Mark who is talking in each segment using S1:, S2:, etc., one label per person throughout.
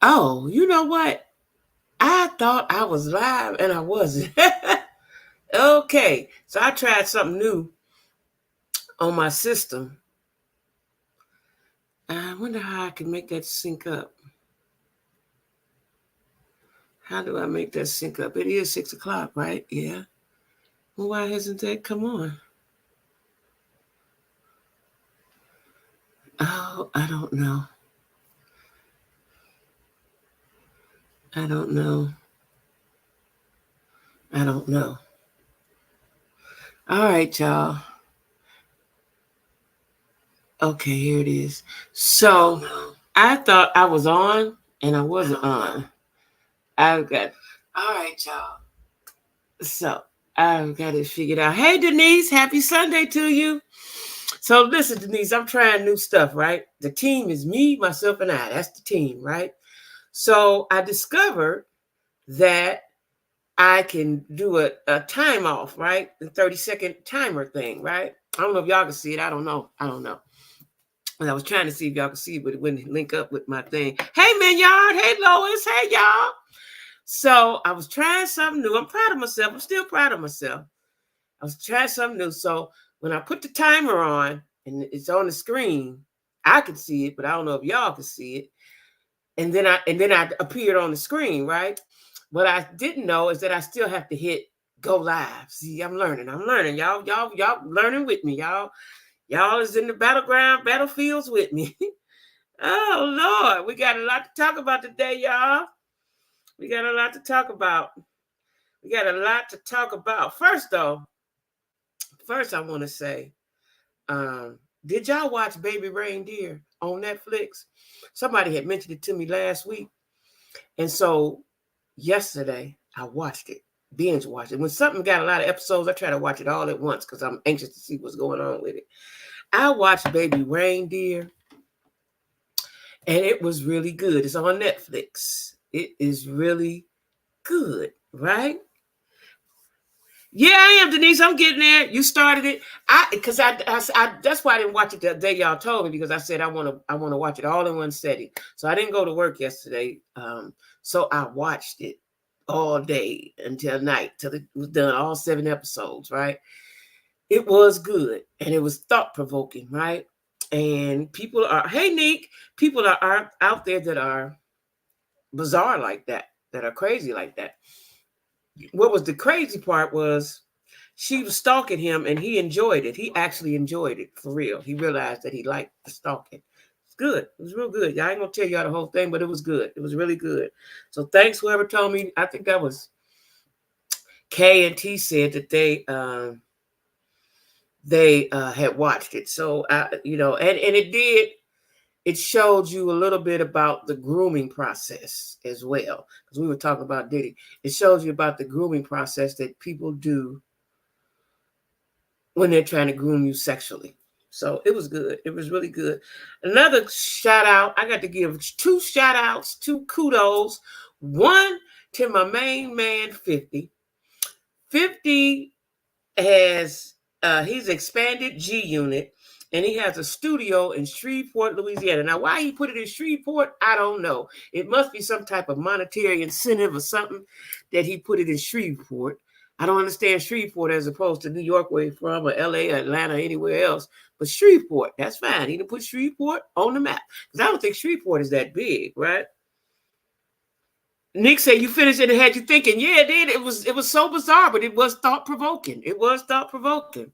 S1: Oh, you know what? I thought I was live and I wasn't. Okay, so I tried something new on my system. I wonder how I can make that sync up. How do I make that sync up? It is 6 o'clock, right? Yeah. Well, why hasn't that come on? Oh, I don't know. I don't know. I don't know. All right, y'all. Okay, here it is. So I thought I was on and I wasn't on. I've got, all right, y'all. So I've got it figured out. Hey, Denise, happy Sunday to you. So listen, Denise, I'm trying new stuff, right? The team is me, myself, and I. That's the team, right? So I discovered that I can do a time off, right? The 30-second timer thing, right? I don't know if y'all can see it. I don't know. And I was trying to see if y'all could see it, but it wouldn't link up with my thing. Hey, Minyard. Hey, Lois. Hey, y'all. So I was trying something new. I'm proud of myself. I'm still proud of myself. I was trying something new. So when I put the timer on and it's on the screen, I could see it, but I don't know if y'all can see it. And then I appeared on the screen, right? What I didn't know is that I still have to hit go live. See, I'm learning. Y'all learning with me. Y'all is in the battlefields with me. Oh Lord, we got a lot to talk about today, y'all. We got a lot to talk about. First, though, I want to say, did y'all watch Baby Reindeer on Netflix? Somebody had mentioned it to me last week, and so yesterday I watched it, binge watched it. When something got a lot of episodes, I try to watch it all at once because I'm anxious to see what's going on with it. I watched Baby Reindeer, and it was really good. It's on Netflix. It is really good, right? Yeah, I am, Denise. I'm getting there. You started it. I that's why I didn't watch it the day y'all told me, because I said I want to watch it all in one setting. So I didn't go to work yesterday. So I watched it all day until night, till it was done, all 7 episodes, right? It was good and it was thought provoking, right? And people are, hey Nick, people are out there that are bizarre like that are crazy like that. What was the crazy part was she was stalking him and he enjoyed it. He actually enjoyed it for real. He realized that he liked the stalking. It's good. It was real good. I ain't gonna tell y'all the whole thing, but it was good. It was really good. So thanks whoever told me. I think that was K and T said that they had watched it. So and it did. It showed you a little bit about the grooming process as well, because we were talking about Diddy. It shows you about the grooming process that people do when they're trying to groom you sexually. So it was good. It was really good. Another shout out, I got to give 2 shout outs, 2 kudos. One to my main man, 50. 50 has he's expanded G Unit, and he has a studio in Shreveport, Louisiana. Now, why he put it in Shreveport, I don't know. It must be some type of monetary incentive or something that he put it in Shreveport. I don't understand Shreveport as opposed to New York, where he's from, or LA, or Atlanta, or anywhere else. But Shreveport, that's fine. He didn't put Shreveport on the map, because I don't think Shreveport is that big, right? Nick said you finished it and had you thinking. Yeah, it did. It was so bizarre, but it was thought provoking. It was thought provoking.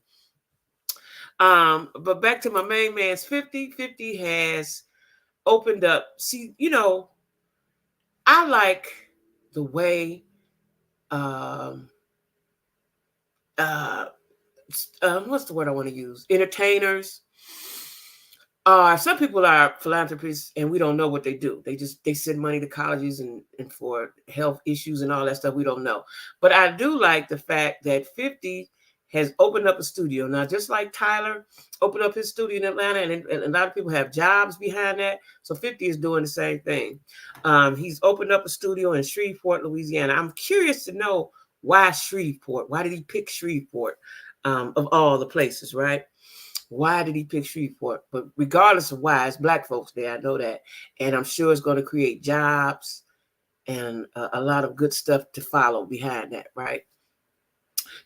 S1: But back to my main man's 50. 50 has opened up. See, I like the way uh what's the word I want to use? Entertainers. Some people are philanthropists and we don't know what they do. They send money to colleges and for health issues and all that stuff. We don't know. But I do like the fact that 50 has opened up a studio. Now, just like Tyler opened up his studio in Atlanta, and a lot of people have jobs behind that. So 50 is doing the same thing. He's opened up a studio in Shreveport, Louisiana. I'm curious to know why Shreveport. Why did he pick Shreveport of all the places, right? Why did he pick Shreveport? But regardless of why, it's black folks there. I know that. And I'm sure it's going to create jobs and a lot of good stuff to follow behind that, right?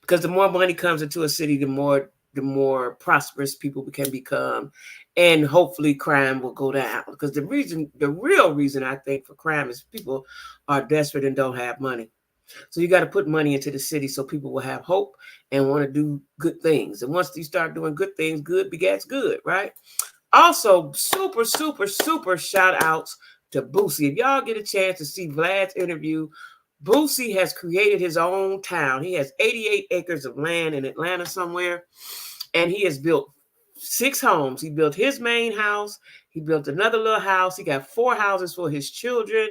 S1: Because the more money comes into a city, the more prosperous people can become, and hopefully crime will go down. Because the real reason I think for crime is people are desperate and don't have money. So you got to put money into the city so people will have hope and want to do good things. And once you start doing good things, good begets good, right? Also, super, super, super shout outs to Boosie. If y'all get a chance to see Vlad's interview, Boosie has created his own town. He has 88 acres of land in Atlanta somewhere, and he has built 6 homes. He built his main house. He built another little house. He got 4 houses for his children.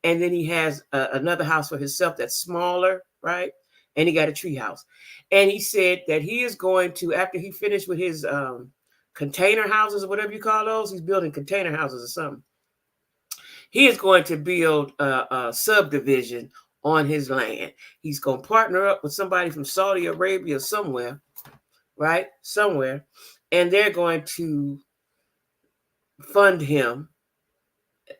S1: And then he has another house for himself that's smaller, right? And he got a tree house. And he said that he is going to, after he finished with his container houses or whatever you call those, he's building container houses or something. He is going to build a subdivision on his land. He's going to partner up with somebody from Saudi Arabia somewhere, right? Somewhere. And they're going to fund him.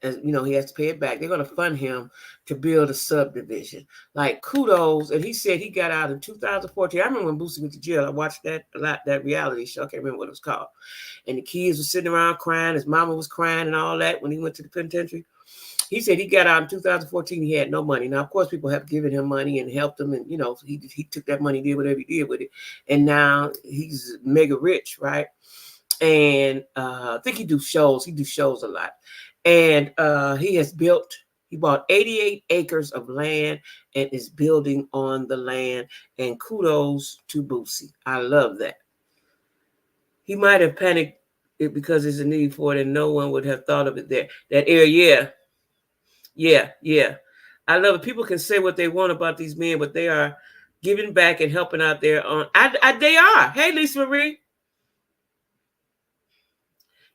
S1: And, you know, he has to pay it back. They're going to fund him to build a subdivision. Like, kudos. And he said he got out in 2014. I remember when Boosie went to jail. I watched that a lot, that reality show. I can't remember what it was called. And the kids were sitting around crying. His mama was crying and all that when he went to the penitentiary. He said he got out in 2014. He had no money. Now, of course, people have given him money and helped him. And, you know, he took that money, did whatever he did with it. And now he's mega rich, right? And I think he do shows. He do shows a lot. And he bought 88 acres of land and is building on the land. And kudos to Boosie. I love that. He might have panicked it because there's a need for it and no one would have thought of it there. That area, yeah. I love it. People can say what they want about these men, but they are giving back and helping out there. They are. Hey, Lisa Marie.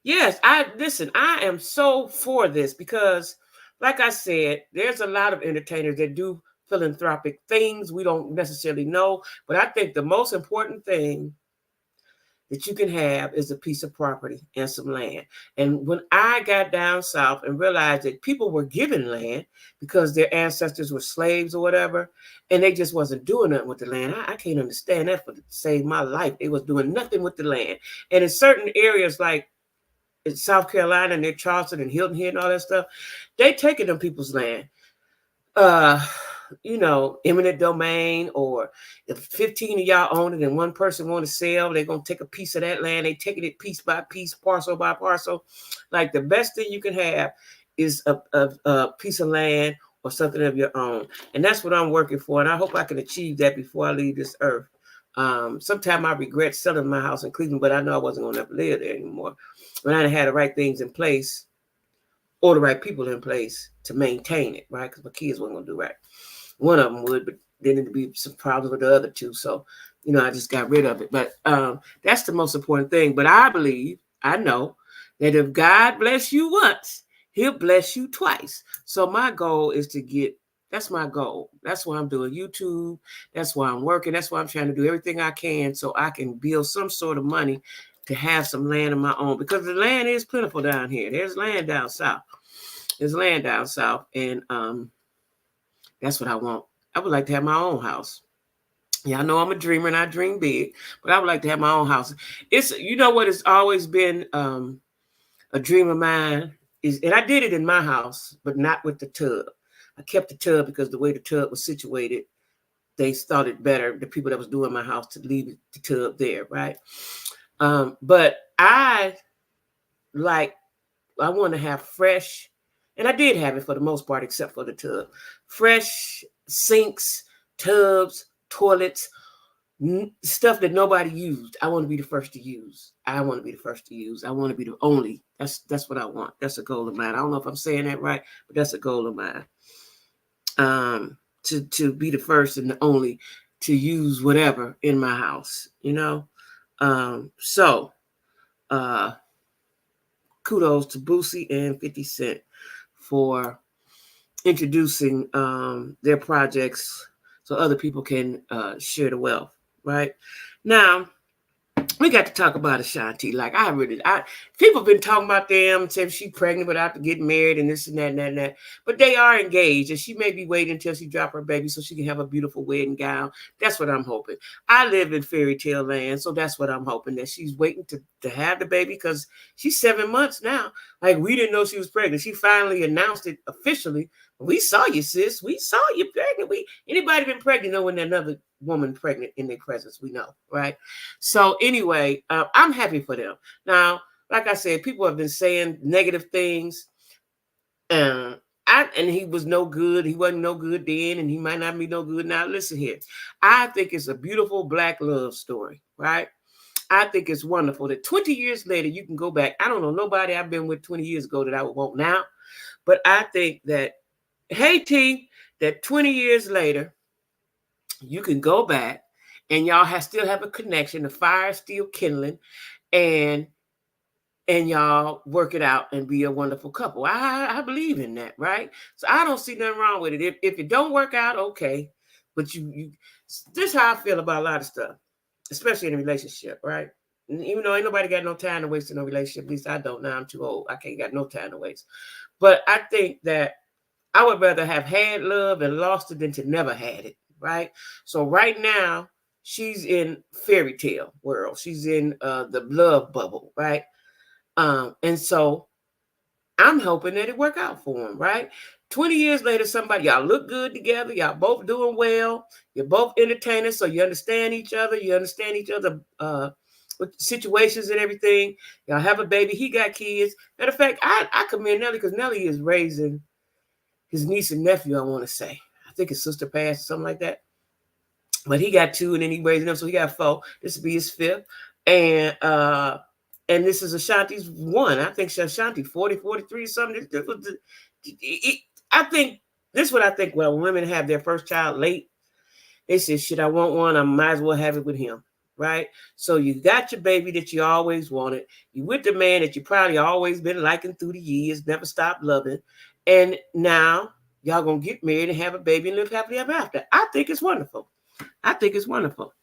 S1: Yes, I am so for this because, like I said, there's a lot of entertainers that do philanthropic things we don't necessarily know. But I think the most important thing that you can have is a piece of property and some land. And when I got down south and realized that people were given land because their ancestors were slaves or whatever, and they just wasn't doing nothing with the land, I can't understand that for to save my life. They was doing nothing with the land. And in certain areas like in South Carolina and near Charleston and Hilton Head and all that stuff, they taking them people's land. You know, eminent domain, or if 15 of y'all own it and one person want to sell, they're going to take a piece of that land. They taking it piece by piece, parcel by parcel. Like the best thing you can have is a piece of land or something of your own. And that's what I'm working for. And I hope I can achieve that before I leave this earth. Sometime I regret selling my house in Cleveland, but I know I wasn't going to ever live there anymore. When I had the right things in place or the right people in place to maintain it, right? Because my kids weren't going to do right. One of them would, but then there'd be some problems with the other two. So, you know, I just got rid of it. But that's the most important thing. But I know that if God bless you once, he'll bless you twice. So my goal is that's my goal. That's why I'm doing YouTube. That's why I'm working. That's why I'm trying to do everything I can so I can build some sort of money to have some land of my own, because the land is plentiful down here. There's land down south. And that's what I want. I would like to have my own house. Yeah, I know I'm a dreamer and I dream big, but I would like to have my own house. It's, you know what, it's always been a dream of mine is, and I did it in my house, but not with the tub. I kept the tub because the way the tub was situated, they thought it better, the people that was doing my house, to leave the tub there, right? But I want to have fresh, and I did have it for the most part, except for the tub. Fresh sinks, tubs, toilets, stuff that nobody used. I want to be the first to use. I want to be the only. That's what I want. That's a goal of mine. I don't know if I'm saying that right, but that's a goal of mine. To be the first and the only to use whatever in my house, you know? Kudos to Boosie and 50 Cent for introducing their projects so other people can share the wealth, right? Now, we got to talk about Ashanti. Like people have been talking about them, saying she's pregnant without getting married and this and that and that and that. But they are engaged, and she may be waiting until she drop her baby so she can have a beautiful wedding gown. That's what I'm hoping. I live in fairy tale land, so that's what I'm hoping, that she's waiting to have the baby, because she's 7 months now. Like, we didn't know she was pregnant. She finally announced it officially. We saw you, sis. We saw you pregnant. Anybody been pregnant know when another woman pregnant in their presence? We know, right? So anyway, I'm happy for them. Now, like I said, people have been saying negative things. And he was no good. He wasn't no good then, and he might not be no good now. Listen here. I think it's a beautiful Black love story, right? I think it's wonderful that 20 years later, you can go back. I don't know nobody I've been with 20 years ago that I would want now. But I think that, hey, T, that 20 years later, you can go back and y'all still have a connection. The fire still kindling, and y'all work it out and be a wonderful couple. I believe in that, right? So I don't see nothing wrong with it. If it don't work out, okay. But you this is how I feel about a lot of stuff, especially in a relationship, right? And even though ain't nobody got no time to waste in a relationship, at least I don't now. I'm too old. I can't got no time to waste. But I think that I would rather have had love and lost it than to never had it, right? So right now, she's in fairy tale world. She's in the love bubble, right? And so I'm hoping that it work out for him, right? 20 years later, y'all look good together. Y'all both doing well. You're both entertaining, so you understand each other. You understand each other with situations and everything. Y'all have a baby. He got kids. Matter of fact, I commend Nelly, because Nelly is raising his niece and nephew, I want to say. I think his sister passed or something like that. But he got two, and then he raising them, so he got four. This will be his fifth. And this is Ashanti's one. I think Ashanti 40, 43, something. I think this is what I think when women have their first child late. They say, shit, I want one. I might as well have it with him, right? So you got your baby that you always wanted. You with the man that you probably always been liking through the years, never stopped loving. And now y'all going to get married and have a baby and live happily ever after. I think it's wonderful. I think it's wonderful.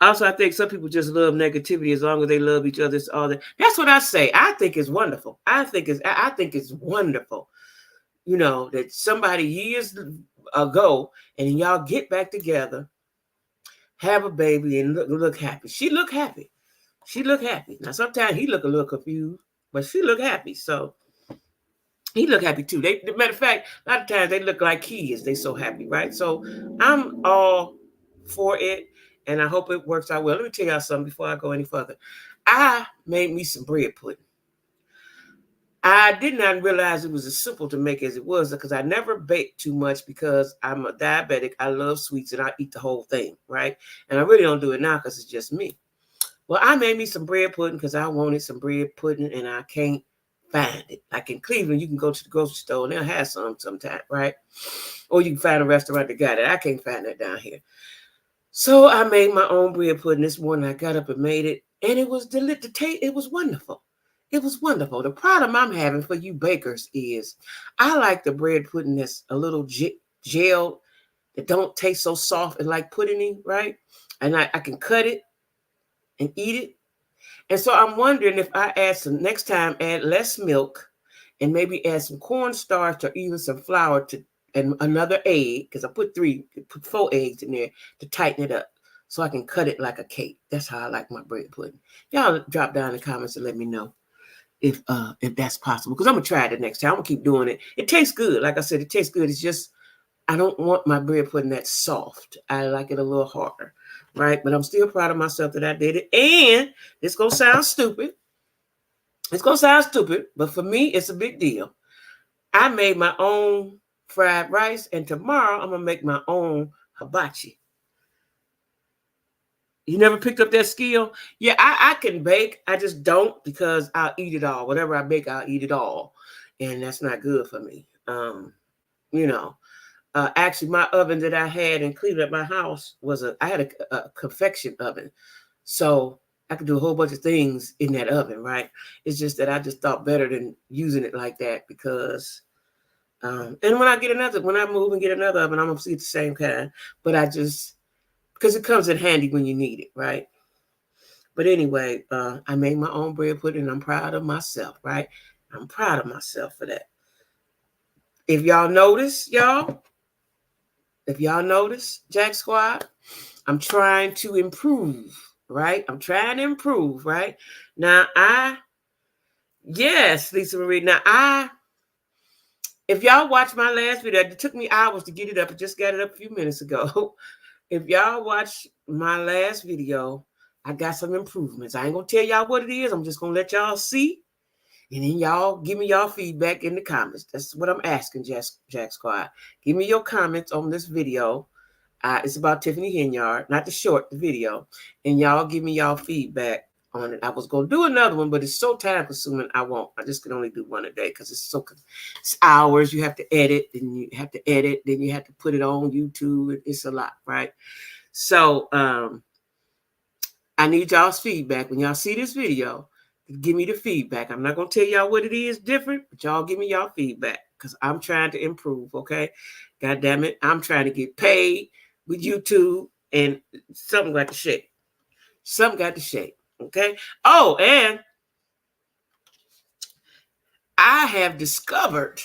S1: Also, I think some people just love negativity as long as they love each other. It's all that. That's what I say. I think it's wonderful. I think it's wonderful. You know, that somebody years ago and y'all get back together, have a baby, and look happy. She look happy. She look happy. Now sometimes he look a little confused, but she look happy. So he look happy too. Matter of fact, a lot of times they look like kids. They so happy, right? So I'm all for it, and I hope it works out well. Let me tell y'all something before I go any further. I made me some bread pudding. I did not realize it was as simple to make as it was, because I never bake too much because I'm a diabetic. I love sweets and I eat the whole thing, right? And I really don't do it now because it's just me. Well, I made me some bread pudding because I wanted some bread pudding and I can't find it. Like in Cleveland, you can go to the grocery store and they'll have some sometime, right? Or you can find a restaurant that got it. I can't find that down here. So I made my own bread pudding this morning. I got up and made it, and it was delicious. It was wonderful. It was wonderful. The problem I'm having for you bakers is I like the bread pudding that's a little gel, that don't taste so soft and like puddingy, right? And I can cut it and eat it. And so I'm wondering if I next time, add less milk and maybe add some cornstarch or even some flour and another egg, because I put 4 eggs in there to tighten it up so I can cut it like a cake. That's how I like my bread pudding. Y'all drop down in the comments and let me know if that's possible, because I'm going to try it the next time. I'm going to keep doing it. It tastes good. Like I said, it tastes good. It's just I don't want my bread pudding that soft. I like it a little harder, right? But I'm still proud of myself that I did it. And it's going to sound stupid. It's going to sound stupid, but for me, it's a big deal. I made my own fried rice, and tomorrow I'm going to make my own hibachi. You never picked up that skill? Yeah, I can bake. I just don't, because I'll eat it all. Whatever I bake, I'll eat it all. And that's not good for me. You know. Actually, my oven that I had in Cleveland at my house I had a confection oven. So I could do a whole bunch of things in that oven, right? It's just that I just thought better than using it like that, because, and when I move and get another oven, I'm going to see the same kind. But because it comes in handy when you need it, right? But anyway, I made my own bread pudding, and I'm proud of myself, right? I'm proud of myself for that. If y'all notice, Jack Squad, I'm trying to improve, right? I'm trying to improve, right? Now, yes, Lisa Marie. Now, if y'all watch my last video, it took me hours to get it up. I just got it up a few minutes ago. If y'all watch my last video, I got some improvements. I ain't gonna tell y'all what it is. I'm just gonna let y'all see. And then y'all give me y'all feedback in the comments. That's what I'm asking, Jack Squad. Give me your comments on this video. It's about Tiffany Henyard, not the short, the video. And y'all give me y'all feedback on it. I was going to do another one, but it's so time consuming, I won't. I just can only do one a day because it's hours. You have to edit, then you have to edit, then you have to put it on YouTube. It's a lot, right? So I need y'all's feedback. When y'all see this video, give me the feedback. I'm not going to tell y'all what it is different, but y'all give me y'all feedback because I'm trying to improve, okay? God damn it. I'm trying to get paid with YouTube, and something got to shake. Something got to shake, okay? Oh, and I have discovered,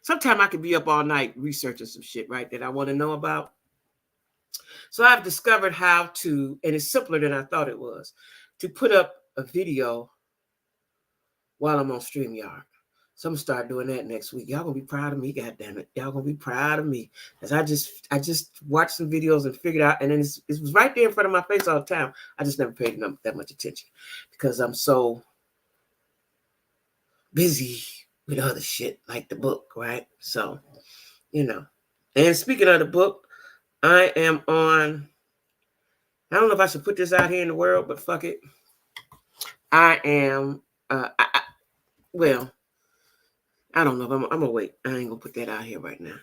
S1: sometimes I could be up all night researching some shit, right, that I want to know about. So I've discovered how to, and it's simpler than I thought it was, to put up a video while I'm on StreamYard. So I'm gonna start doing that next week. Y'all gonna be proud of me, God damn it. Y'all gonna be proud of me. Because I just watched some videos and figured out, and then it was right there in front of my face all the time. I just never paid that much attention because I'm so busy with other shit like the book, right? So, And speaking of the book, I am on, I don't know if I should put this out here in the world, but fuck it. I am, well, I don't know if I'm gonna wait. I ain't gonna put that out here right now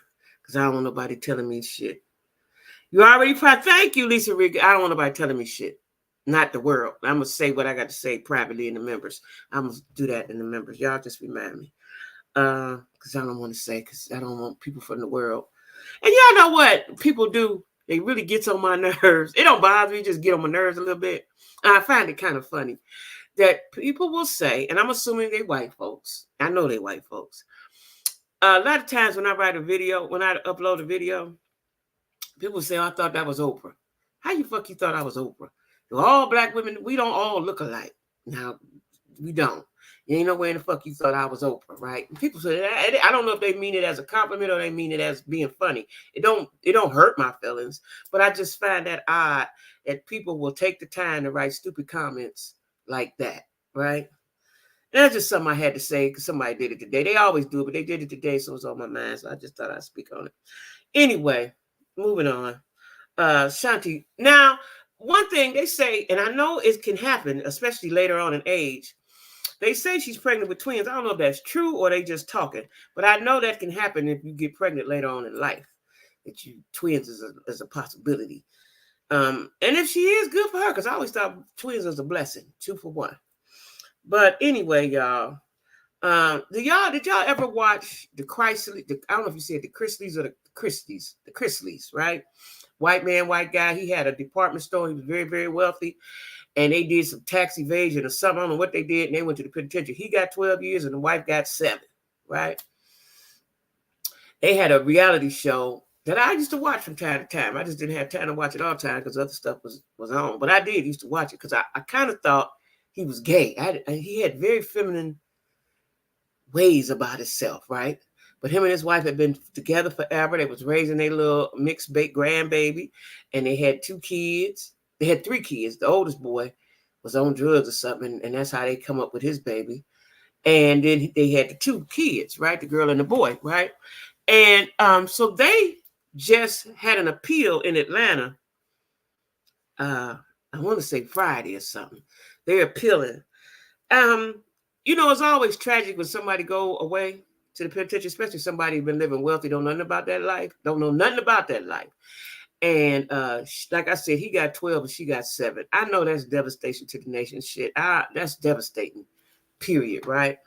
S1: because I don't want nobody telling me shit. You already thank you, Lisa Rig. I don't want nobody telling me shit. Not the world. I'm gonna say what I got to say privately in the members. I'm gonna do that in the members. Y'all just remind me. Because I don't want to say, because I don't want people from the world. And y'all know what people do? They really gets on my nerves. It don't bother me, just get on my nerves a little bit. And I find it kind of funny that people will say, and I'm assuming they white folks. I know they white folks. A lot of times when I write a video, when I upload a video, people say, oh, I thought that was Oprah. How you thought I was Oprah? All black women, we don't all look alike. Now, we don't. You ain't no way in the fuck you thought I was Oprah, right? And people say, I don't know if they mean it as a compliment or they mean it as being funny. It don't hurt my feelings, but I just find that odd that people will take the time to write stupid comments like that, right? And that's just something I had to say because somebody did it today. They always do it, but they did it today, so it's on my mind. So I just thought I'd speak on it. Anyway, moving on. Ashanti. Now, one thing they say, and I know it can happen, especially later on in age. They say she's pregnant with twins. I don't know if that's true or they just talking, but I know that can happen if you get pregnant later on in life. That twins is a possibility. And if she is, good for her, because I always thought twins was a blessing, 2 for 1. But anyway, y'all, did y'all ever watch the Chrysler? I don't know if you said the Chrisleys or the Chrisleys, right? White man, white guy. He had a department store. He was very, very wealthy. And they did some tax evasion or something. I don't know what they did. And they went to the penitentiary. He got 12 years and the wife got 7, right? They had a reality show that I used to watch from time to time. I just didn't have time to watch it all the time because other stuff was on. But I did used to watch it because I kind of thought he was gay. He had very feminine ways about himself, right? But him and his wife had been together forever. They was raising their little mixed grandbaby, and they had 2 kids. They had 3 kids. The oldest boy was on drugs or something, and that's how they come up with his baby. And then they had the 2 kids, right? The girl and the boy, right? And so they just had an appeal in Atlanta. I want to say Friday or something. They're appealing. It's always tragic when somebody go away to the penitentiary, especially somebody who's been living wealthy, don't know nothing about that life. And like I said, he got 12 and she got 7. I know that's devastation to the nation. Shit, that's devastating, period, right?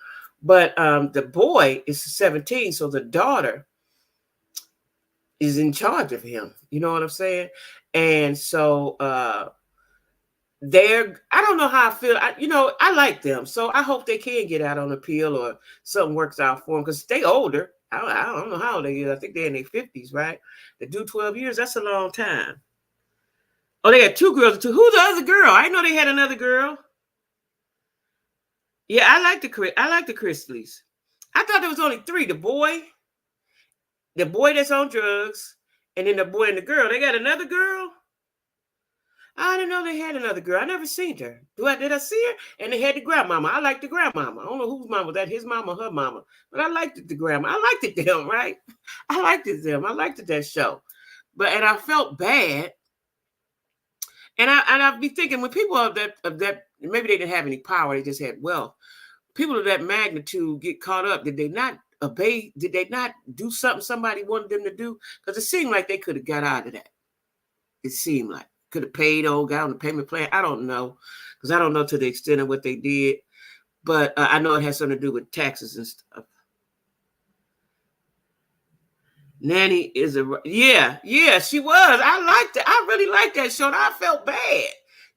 S1: But the boy is 17, so the daughter is in charge of him. You know what I'm saying? And so I don't know how I feel. I like them, so I hope they can get out on appeal or something works out for them because they older. I don't know how old they are. I think they're in their 50s, right? They do 12 years. That's a long time. Oh, they got two girls. Two. Who's the other girl? I know they had another girl. Yeah, I like the Chrisleys. I thought there was only three. The boy that's on drugs, and then the boy and the girl. They got another girl. I didn't know they had another girl. I never seen her. Did I see her? And they had the grandmama. I liked the grandmama. I don't know whose mama was that, his mama or her mama. But I liked the grandma. I liked it them, right? I liked it them. I liked it that show. And I felt bad. And I'd be thinking when people of that maybe they didn't have any power, they just had wealth. People of that magnitude get caught up. Did they not obey? Did they not do something somebody wanted them to do? Because it seemed like they could have got out of that. It seemed like could have paid old guy on the payment plan. I don't know because I don't know to the extent of what they did, but I know it has something to do with taxes and stuff. Nanny is yeah, she was. I liked it. I really liked that show. And I felt bad.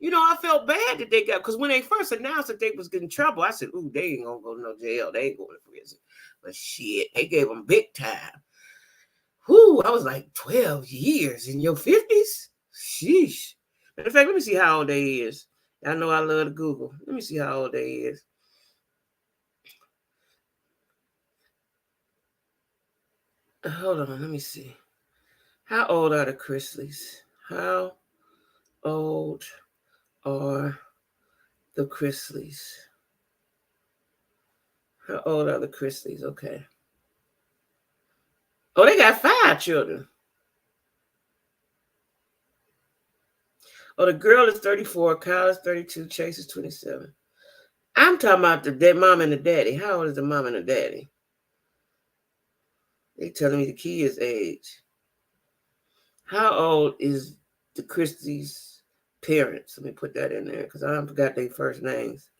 S1: I felt bad that they got because when they first announced that they was getting trouble, I said, "Ooh, they ain't gonna go to no jail. They ain't going to prison." But shit, they gave them big time. Whoo, I was like 12 years in your 50s. Sheesh. Matter of fact, let me see how old they is. I know I love to Google. Let me see how old they is. Hold on, let me see. How old are the Chrisleys? How old are the Chrisleys? How old are the Chrisleys? Okay. Oh, they got 5 children. Oh, the girl is 34, Kyle is 32, Chase is 27. I'm talking about the mom and the daddy. How old is the mom and the daddy? They telling me the kid's age. How old is the Christie's parents? Let me put that in there because I forgot their first names.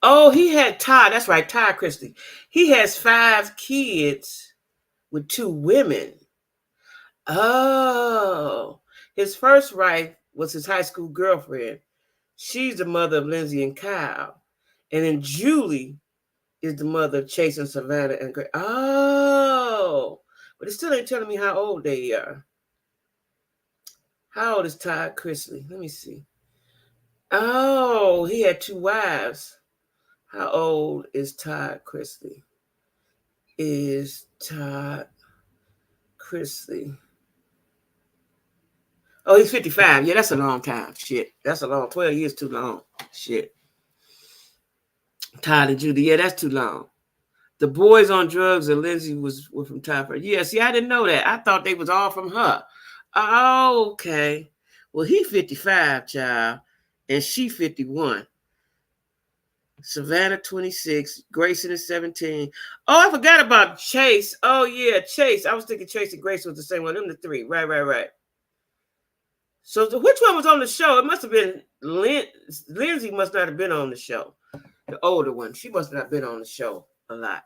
S1: Oh, he had Ty. That's right, Ty Christie. He has 5 kids with 2 women. Oh, his first wife was his high school girlfriend. She's the mother of Lindsay and Kyle. And then Julie is the mother of Chase and Savannah and Greg. Oh, but it still ain't telling me how old they are. How old is Todd Chrisley? Let me see. Oh, he had 2 wives. How old is Todd Chrisley? Is Todd Chrisley? Oh, he's 55. Yeah, that's a long time. Shit. That's a long 12 years too long. Shit. Todd and Judy. Yeah, that's too long. The boys on drugs and Lindsay were from Tyler. Yeah, see, I didn't know that. I thought they was all from her. Oh, okay. Well, he 55, child, and she 51. Savannah 26, Grayson is 17. Oh, I forgot about Chase. Oh, yeah, Chase. I was thinking Chase and Grayson was the same one. Them the 3. Right. So which one was on the show? It must have been Lindsay must not have been on the show. The older one. She must not have been on the show a lot.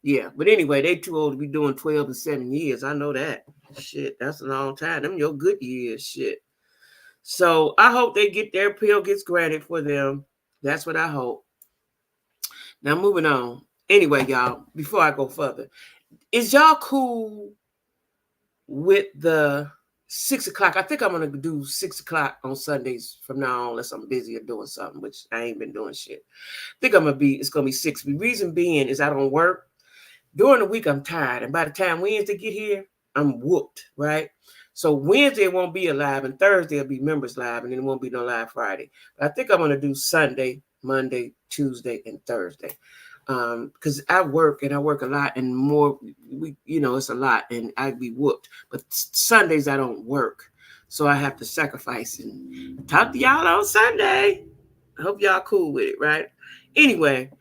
S1: Yeah, but anyway, they too old to be doing 12 and 7 years. I know that. Shit, that's a long time. Them your good years, shit. So I hope they get their appeal gets granted for them. That's what I hope. Now moving on. Anyway, y'all, before I go further, is y'all cool with the 6 o'clock? I think I'm gonna do 6 o'clock on Sundays from now on, unless I'm busy or doing something, which I ain't been doing shit. I think it's gonna be 6. The reason being is I don't work. During the week, I'm tired. And by the time Wednesday get here, I'm whooped, right? So Wednesday won't be a live, and Thursday will be members live, and then it won't be no live Friday. But I think I'm going to do Sunday, Monday, Tuesday, and Thursday. Because I work a lot, and more, it's a lot, and I'd be whooped. But Sundays, I don't work. So I have to sacrifice and talk to y'all on Sunday. I hope y'all cool with it, right? Anyway,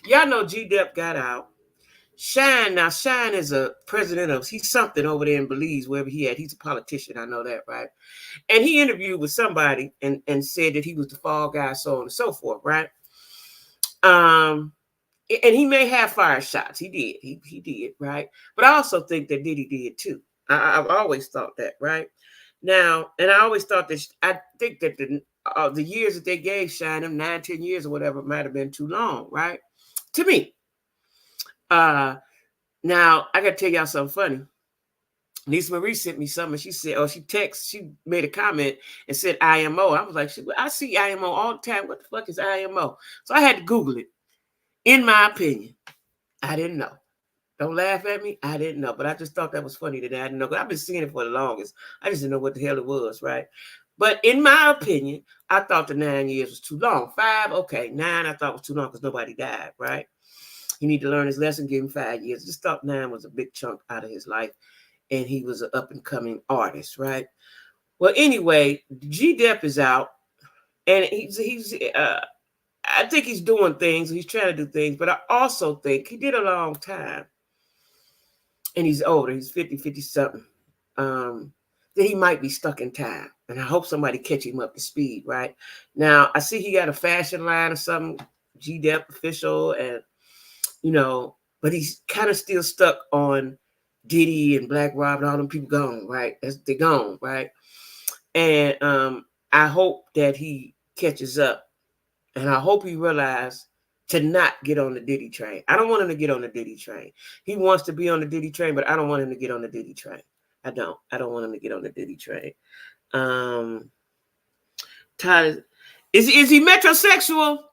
S1: y'all know G-Dep got out. Shyne is a president he's something over there in Belize, wherever he at. He's a politician, I know that, right? And he interviewed with somebody and said that he was the fall guy, so on and so forth, right? and he may have fired shots. He did. He did, right? But I also think that Diddy did too. I've always thought that, right? Now, and I always thought that I think that the years that they gave Shyne, them 9, 10 years or whatever, might have been too long, right? To me. Now I gotta tell y'all something funny. Lisa Marie sent me something. She said, "Oh, she made a comment and said IMO." I was like, "I see IMO all the time. What the fuck is IMO?" So I had to Google it. In my opinion, I didn't know. Don't laugh at me. I didn't know, but I just thought that was funny that I didn't know. I've been seeing it for the longest. I just didn't know what the hell it was, right? But in my opinion, I thought the 9 years was too long. 5, okay. 9, I thought was too long because nobody died, right? He need to learn his lesson, give him 5 years. Just thought 9 was a big chunk out of his life, and he was an up and coming artist, right? Well, anyway, G Dep is out, and he's I think he's doing things. He's trying to do things, but I also think he did a long time, and he's older. He's 50 something. That he might be stuck in time, and I hope somebody catch him up to speed. Right now, I see he got a fashion line or something, G Dep official, and but he's kind of still stuck on Diddy and Black Rob and all them people gone. Right, they're gone. Right, and I hope that he catches up. And I hope he realized to not get on the Diddy train. I don't want him to get on the Diddy train. He wants to be on the Diddy train, but I don't want him to get on the Diddy train. I don't want him to get on the Diddy train. Tyler, is he metrosexual?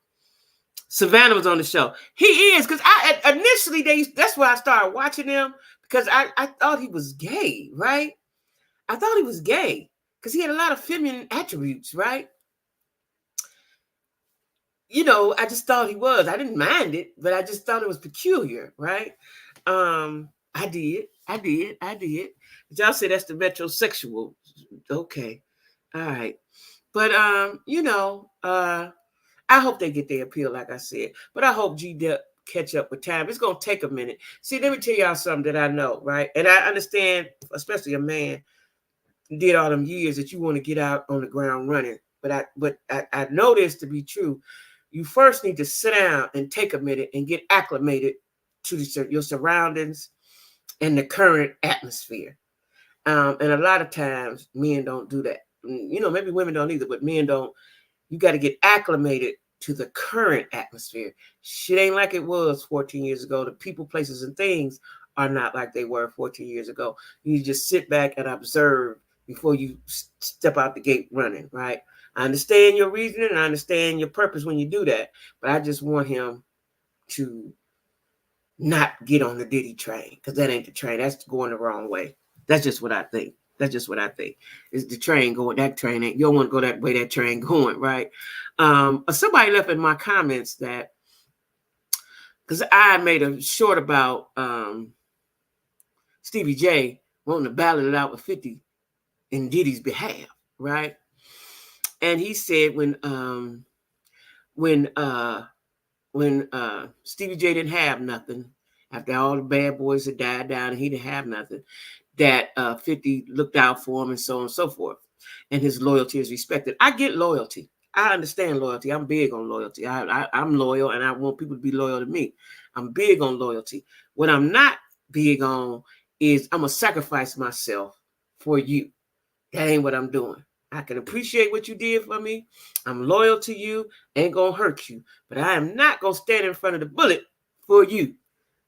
S1: Savannah was on the show. He is, because that's why I started watching him, because I thought he was gay, right? I thought he was gay because he had a lot of feminine attributes, right? I just thought he was. I didn't mind it, but I just thought it was peculiar, right? I did. But y'all say that's the metrosexual. Okay. All right. But I hope they get their appeal, like I said. But I hope G-Dep catch up with time. It's gonna take a minute. See, let me tell y'all something that I know, right? And I understand, especially a man did all them years, that you want to get out on the ground running. But I know this to be true. You first need to sit down and take a minute and get acclimated to your surroundings and the current atmosphere. And a lot of times men don't do that. Maybe women don't either, but men don't. You got to get acclimated to the current atmosphere. Shit ain't like it was 14 years ago. The people, places, and things are not like they were 14 years ago. You just sit back and observe before you step out the gate running, right? I understand your reasoning and I understand your purpose when you do that, but I just want him to not get on the Diddy train, because that ain't the train. That's going the wrong way. That's just what I think. Is the train going? That train ain't. You don't want to go that way. That train going, right? Somebody left in my comments that, because I made a short about Stevie J wanting to battle it out with 50 in Diddy's behalf, right? And he said when Stevie J didn't have nothing, after all the bad boys had died down and he didn't have nothing, that 50 looked out for him and so on and so forth. And his loyalty is respected. I get loyalty. I understand loyalty. I'm big on loyalty. I'm loyal, and I want people to be loyal to me. I'm big on loyalty. What I'm not big on is I'm going to sacrifice myself for you. That ain't what I'm doing. I can appreciate what you did for me. I'm loyal to you. Ain't going to hurt you. But I am not going to stand in front of the bullet for you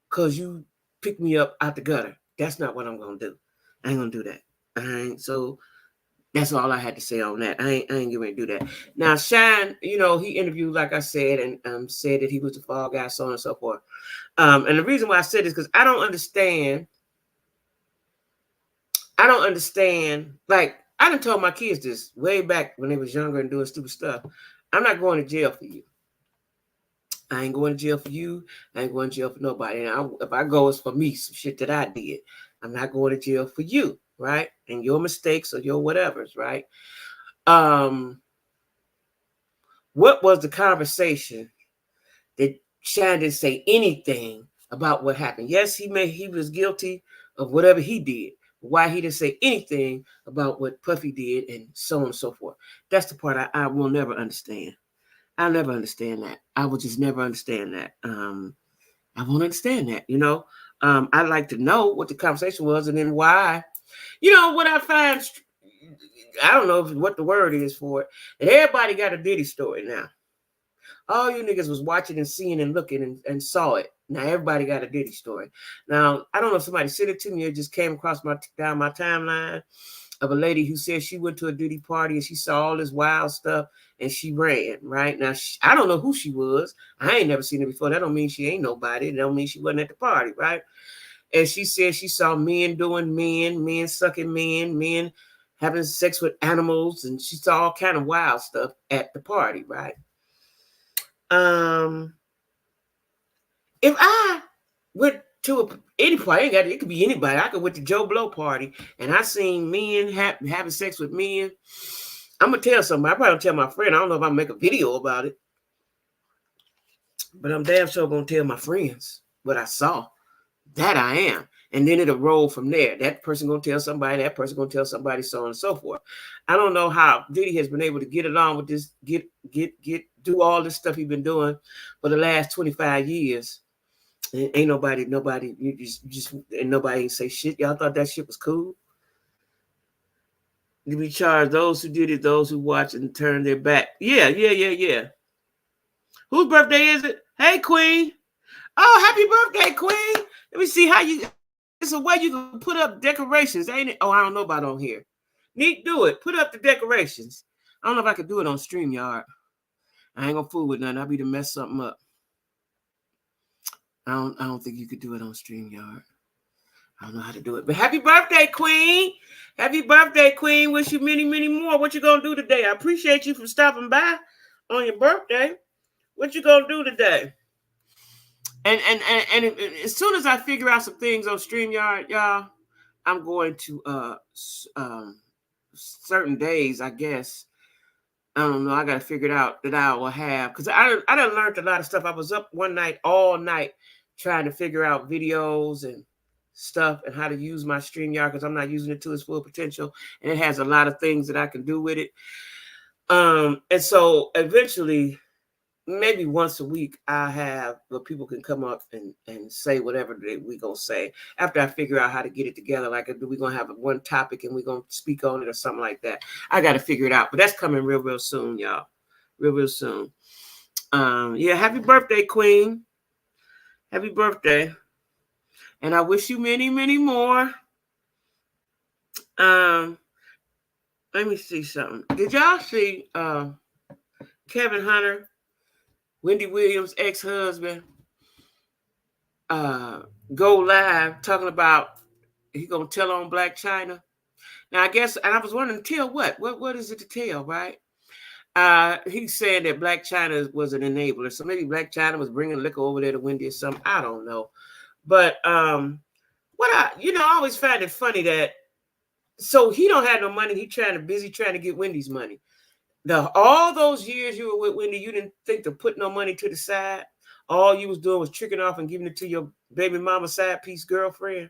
S1: because you picked me up out the gutter. That's not what I'm going to do. I ain't going to do that. So that's all I had to say on that. I ain't getting ready to do that. Now, Shyne, he interviewed, like I said, and said that he was the fall guy, so on and so forth. And the reason why I said this, because I don't understand. Like, I done told my kids this way back when they was younger and doing stupid stuff. I'm not going to jail for you. I ain't going to jail for you. I ain't going to jail for nobody. And if I go, it's for me, some shit that I did. I'm not going to jail for you, right? And your mistakes or your whatevers, right? What was the conversation that Shyne didn't say anything about what happened? Yes, he was guilty of whatever he did. Why he didn't say anything about what Puffy did and so on and so forth. That's the part I will never understand. I'll never understand that. I will just never understand that. I won't understand that, you know. I'd like to know what the conversation was and then why. You know, what I find, I don't know what the word is for it, and everybody got a Diddy story now. All you niggas was watching and seeing and looking and saw it. Now everybody got a Diddy story. Now, I don't know if somebody sent it to me or just came across down my timeline of a lady who said she went to a Diddy party and she saw all this wild stuff and she ran, right? Now, I don't know who she was. I ain't never seen her before. That don't mean she ain't nobody. That don't mean she wasn't at the party, right? And she said she saw men doing men sucking men having sex with animals, and she saw all kind of wild stuff at the party, right? If I went to any party, it could be anybody. I could went to Joe Blow party and I seen men having sex with men. I'm gonna tell somebody. I probably tell my friend. I don't know if I'm gonna make a video about it, but I'm damn sure gonna tell my friends what I saw. That I am. And then it'll roll from there. That person gonna tell somebody, that person gonna tell somebody, so on and so forth. I don't know how Diddy has been able to get along with this, do all this stuff he's been doing for the last 25 years. And ain't nobody, you just and nobody say shit. Y'all thought that shit was cool. Did we charge those who did it, those who watch and turn their back? Yeah. Whose birthday is it? Hey, Queen. Oh, happy birthday, Queen. Let me see how you. It's a way you can put up decorations, ain't it? Oh, I don't know about on here. Neat, do it. Put up the decorations. I don't know if I could do it on StreamYard. I ain't gonna fool with nothing. I'll be to mess something up. I don't think you could do it on StreamYard. I don't know how to do it. But happy birthday, Queen. Happy birthday, Queen. Wish you many, many more. What you gonna do today? I appreciate you for stopping by on your birthday. What you gonna do today? And as soon as I figure out some things on StreamYard, y'all, I'm going to certain days, I guess. I don't know. I got to figure it out that I will have, because I done learned a lot of stuff. I was up one night, all night, trying to figure out videos and stuff and how to use my StreamYard, because I'm not using it to its full potential, and it has a lot of things that I can do with it. And so eventually, maybe once a week, I have where people can come up and say whatever we gonna say after I figure out how to get it together. Like, we gonna have one topic and we gonna speak on it or something like that. I got to figure it out, but that's coming real soon, y'all. Real soon. Yeah, happy birthday, Queen. Happy birthday, and I wish you many, many more. Let me see something. Did y'all see Kevin Hunter, Wendy Williams' ex-husband, go live talking about he gonna tell on Black China? Now I guess, and I was wondering, tell what is it to tell, right? He's saying that Black China was an enabler, so maybe Black China was bringing liquor over there to Wendy or something. I don't know, but what I always find it funny that, so he don't have no money. He busy trying to get Wendy's money. All those years you were with Wendy, you didn't think to put no money to the side. All you was doing was tricking off and giving it to your baby mama side piece girlfriend.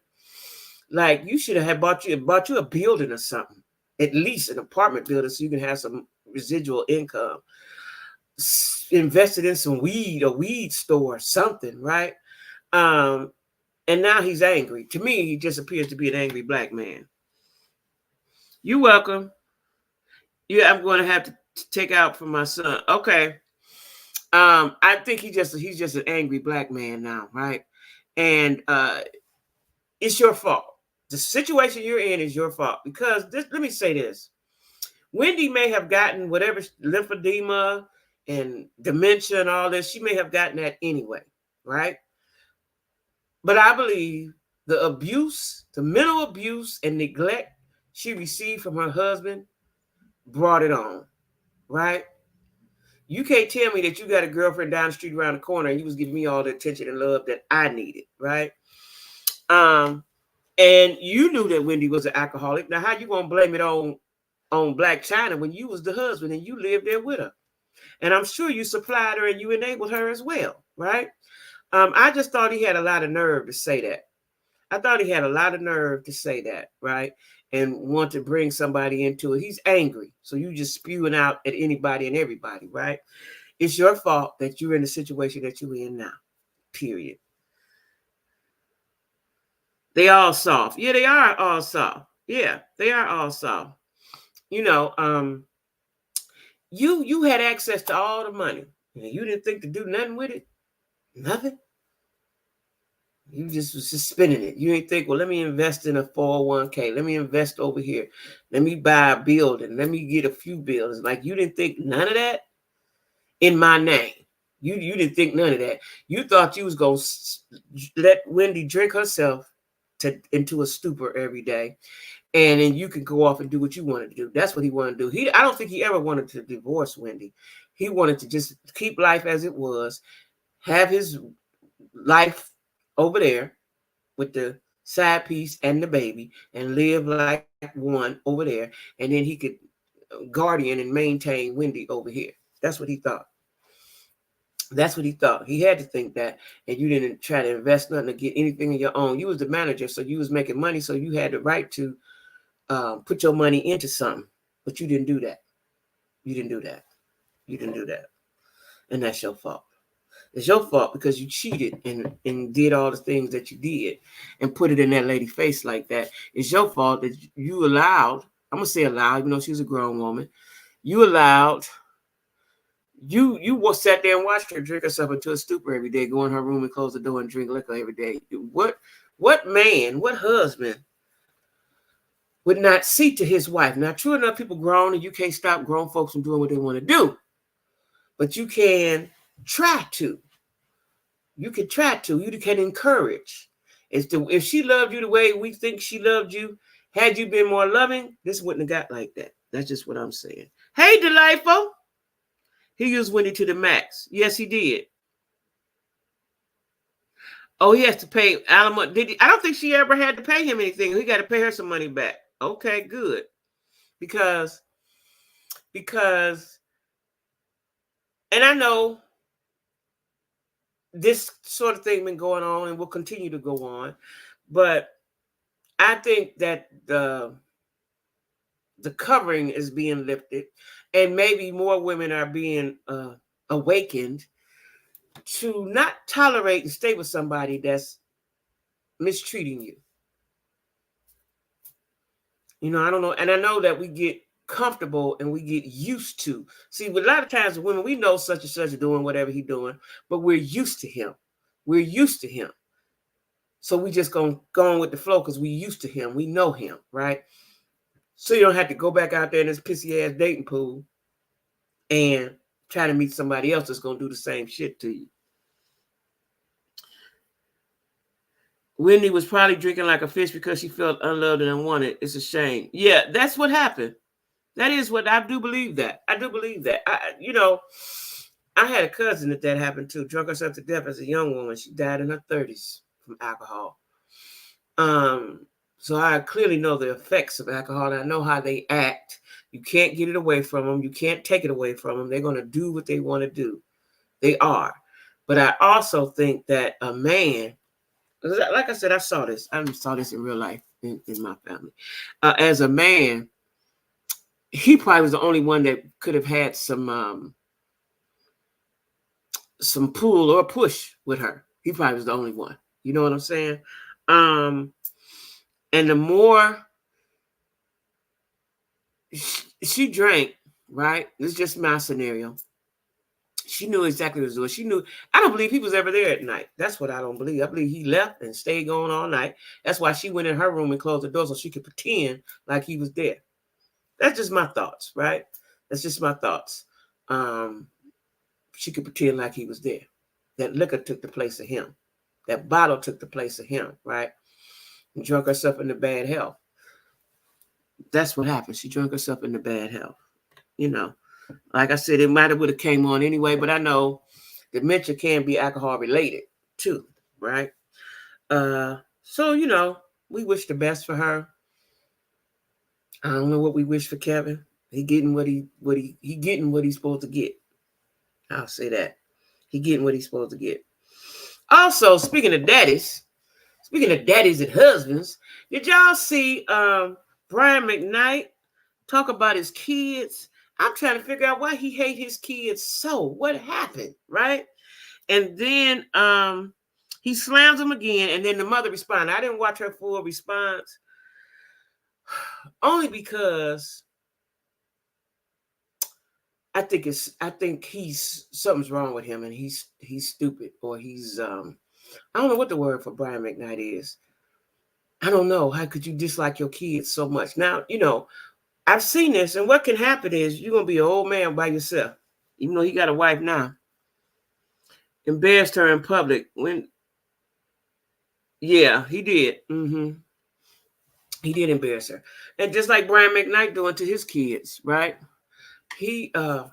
S1: Like, you should have bought you a building or something, at least an apartment building, so you can have some residual income. Invested in some weed, a weed store, something, right? And now he's angry. To me, he just appears to be an angry Black man. You're welcome. Yeah, I'm going to have to take out for my son. Okay. I think he's just an angry Black man now, right? And it's your fault. The situation you're in is your fault, because let me say this. Wendy may have gotten whatever lymphedema and dementia and all this. She may have gotten that anyway, right? But I believe the abuse, the mental abuse and neglect she received from her husband brought it on, right? You can't tell me that you got a girlfriend down the street around the corner and you was giving me all the attention and love that I needed, right? And you knew that Wendy was an alcoholic. Now, how you gonna blame it on Black China when you was the husband and you lived there with her? And I'm sure you supplied her and you enabled her as well, right? I just thought he had a lot of nerve to say that. I thought he had a lot of nerve to say that, right? And want to bring somebody into it. He's angry. So you just spewing out at anybody and everybody, right? It's your fault that you're in the situation that you're in now, period. They all soft. Yeah, they are all soft. Yeah, they are all soft. You know, you had access to all the money, and you didn't think to do nothing with it. Nothing. You just was just spending it. You ain't think, well, let me invest in a 401k. Let me invest over here. Let me buy a building. Let me get a few buildings. Like you didn't think none of that in my name. You didn't think none of that. You thought you was gonna let Wendy drink herself into a stupor every day, and then you can go off and do what you wanted to do. That's what he wanted to do. I don't think he ever wanted to divorce Wendy. He wanted to just keep life as it was, have his life over there with the side piece and the baby, and live like one over there, and then he could guardian and maintain Wendy over here. That's what he thought. That's what he thought. He had to think that, and you didn't try to invest nothing to get anything of your own. You was the manager, so you was making money, so you had the right to put your money into something, but you didn't do that. You didn't do that. You didn't do that, and that's your fault. It's your fault because you cheated and did all the things that you did and put it in that lady's face like that. It's your fault that you allowed. I'm gonna say allowed, even though she was a grown woman. You allowed. You sat there and watched her drink herself into a stupor every day, go in her room and close the door and drink liquor every day. What man, what husband would not see to his wife? Now, true enough, people grown and you can't stop grown folks from doing what they want to do, but you can try to. You can try to. You can encourage. If she loved you the way we think she loved you, had you been more loving, this wouldn't have got like that. That's just what I'm saying. Hey, Delightful. He used Wendy to the max. Yes, he did. Oh, he has to pay alimony. Did he? I don't think she ever had to pay him anything. He got to pay her some money back. Okay, good. Because, and I know this sort of thing been going on and will continue to go on, but I think that the covering is being lifted, and maybe more women are being awakened to not tolerate and stay with somebody that's mistreating you. You know, I don't know. And I know that we get comfortable and we get used to. See, a lot of times women, we know such and such is doing whatever he's doing, but we're used to him. We're used to him. So we just go on with the flow because we used to him. We know him, right? So you don't have to go back out there in this pissy ass dating pool and try to meet somebody else that's going to do the same shit to you. Wendy was probably drinking like a fish because she felt unloved and unwanted. It's a shame. Yeah, that's what happened. That is what I do believe that. I do believe that. I had a cousin that happened to. Drunk herself to death as a young woman. She died in her 30s from alcohol. So I clearly know the effects of alcohol. And I know how they act. You can't get it away from them. You can't take it away from them. They're going to do what they want to do. They are. But I also think that a man, like I said, I saw this in real life in my family. As a man, he probably was the only one that could have had some pull or push with her. He probably was the only one. You know what I'm saying? And the more she drank, right? This is just my scenario. She knew exactly what she was doing. She knew. I don't believe he was ever there at night. That's what I don't believe. I believe he left and stayed going all night. That's why she went in her room and closed the door so she could pretend like he was there. That's just my thoughts, right? That's just my thoughts. She could pretend like he was there. That liquor took the place of him. That bottle took the place of him, right? And drunk herself into bad health. That's what happened. She drank herself into bad health. You know, like I said, it might have would have came on anyway, but I know dementia can be alcohol related too, right? So you know, we wish the best for her. I don't know what we wish for Kevin. He getting what he's supposed to get. I'll say that. He getting what he's supposed to get. Also, speaking of daddies and husbands, did y'all see Brian McKnight talk about his kids? I'm trying to figure out why he hate his kids so. What happened, right? And then He slams him again, and then the mother responded. I didn't watch her full response, only because I think he's something's wrong with him, and he's stupid, or he's I don't know what the word for Brian McKnight is. I don't know. How could you dislike your kids so much? Now, I've seen this, and what can happen is you're gonna be an old man by yourself, even though he got a wife now. Embarrassed her in public yeah, he did. He did embarrass her, and just like Brian McKnight doing to his kids, right? He I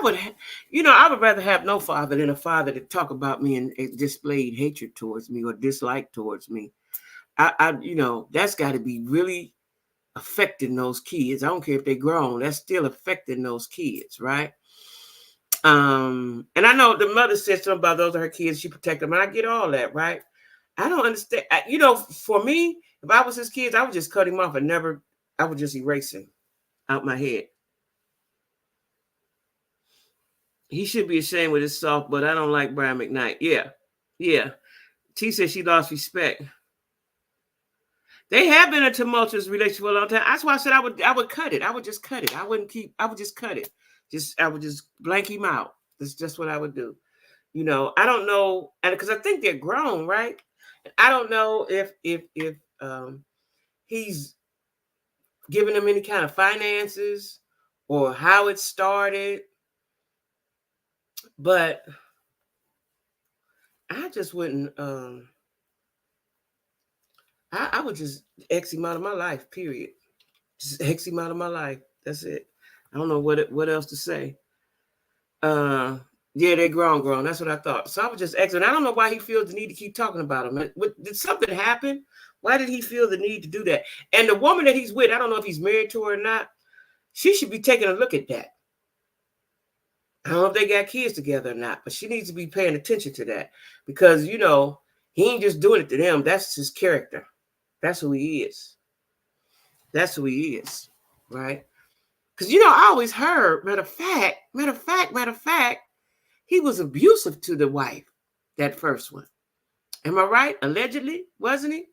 S1: would I would rather have no father than a father to talk about me and displayed hatred towards me or dislike towards me. That's got to be really affecting those kids. I don't care if they're grown, that's still affecting those kids, right? And I know the mother said something about those are her kids, she protect them, and I get all that, right? I don't understand. For me, if I was his kids, I would just cut him off and I would just erase him out my head. He should be ashamed with his soft, but I don't like Brian McKnight. Yeah. T said she lost respect. They have been a tumultuous relationship for a long time. That's why I said I would cut it. I would just cut it. I would just cut it. I would just blank him out. That's just what I would do. I don't know, and because I think they're grown, right? I don't know if he's giving them any kind of finances or how it started, but I just wouldn't. I would just X him out of my life. Period. Just X him out of my life. That's it. I don't know what else to say. Yeah, they're grown. That's what I thought. So I was just X, and I don't know why he feels the need to keep talking about him. Did something happen? Why did he feel the need to do that? And the woman that he's with, I don't know if he's married to her or not. She should be taking a look at that. I don't know if they got kids together or not, but she needs to be paying attention to that because he ain't just doing it to them. That's his character. That's who he is. That's who he is, right? Because I always heard, matter of fact, he was abusive to the wife, that first one. Am I right? Allegedly, wasn't he?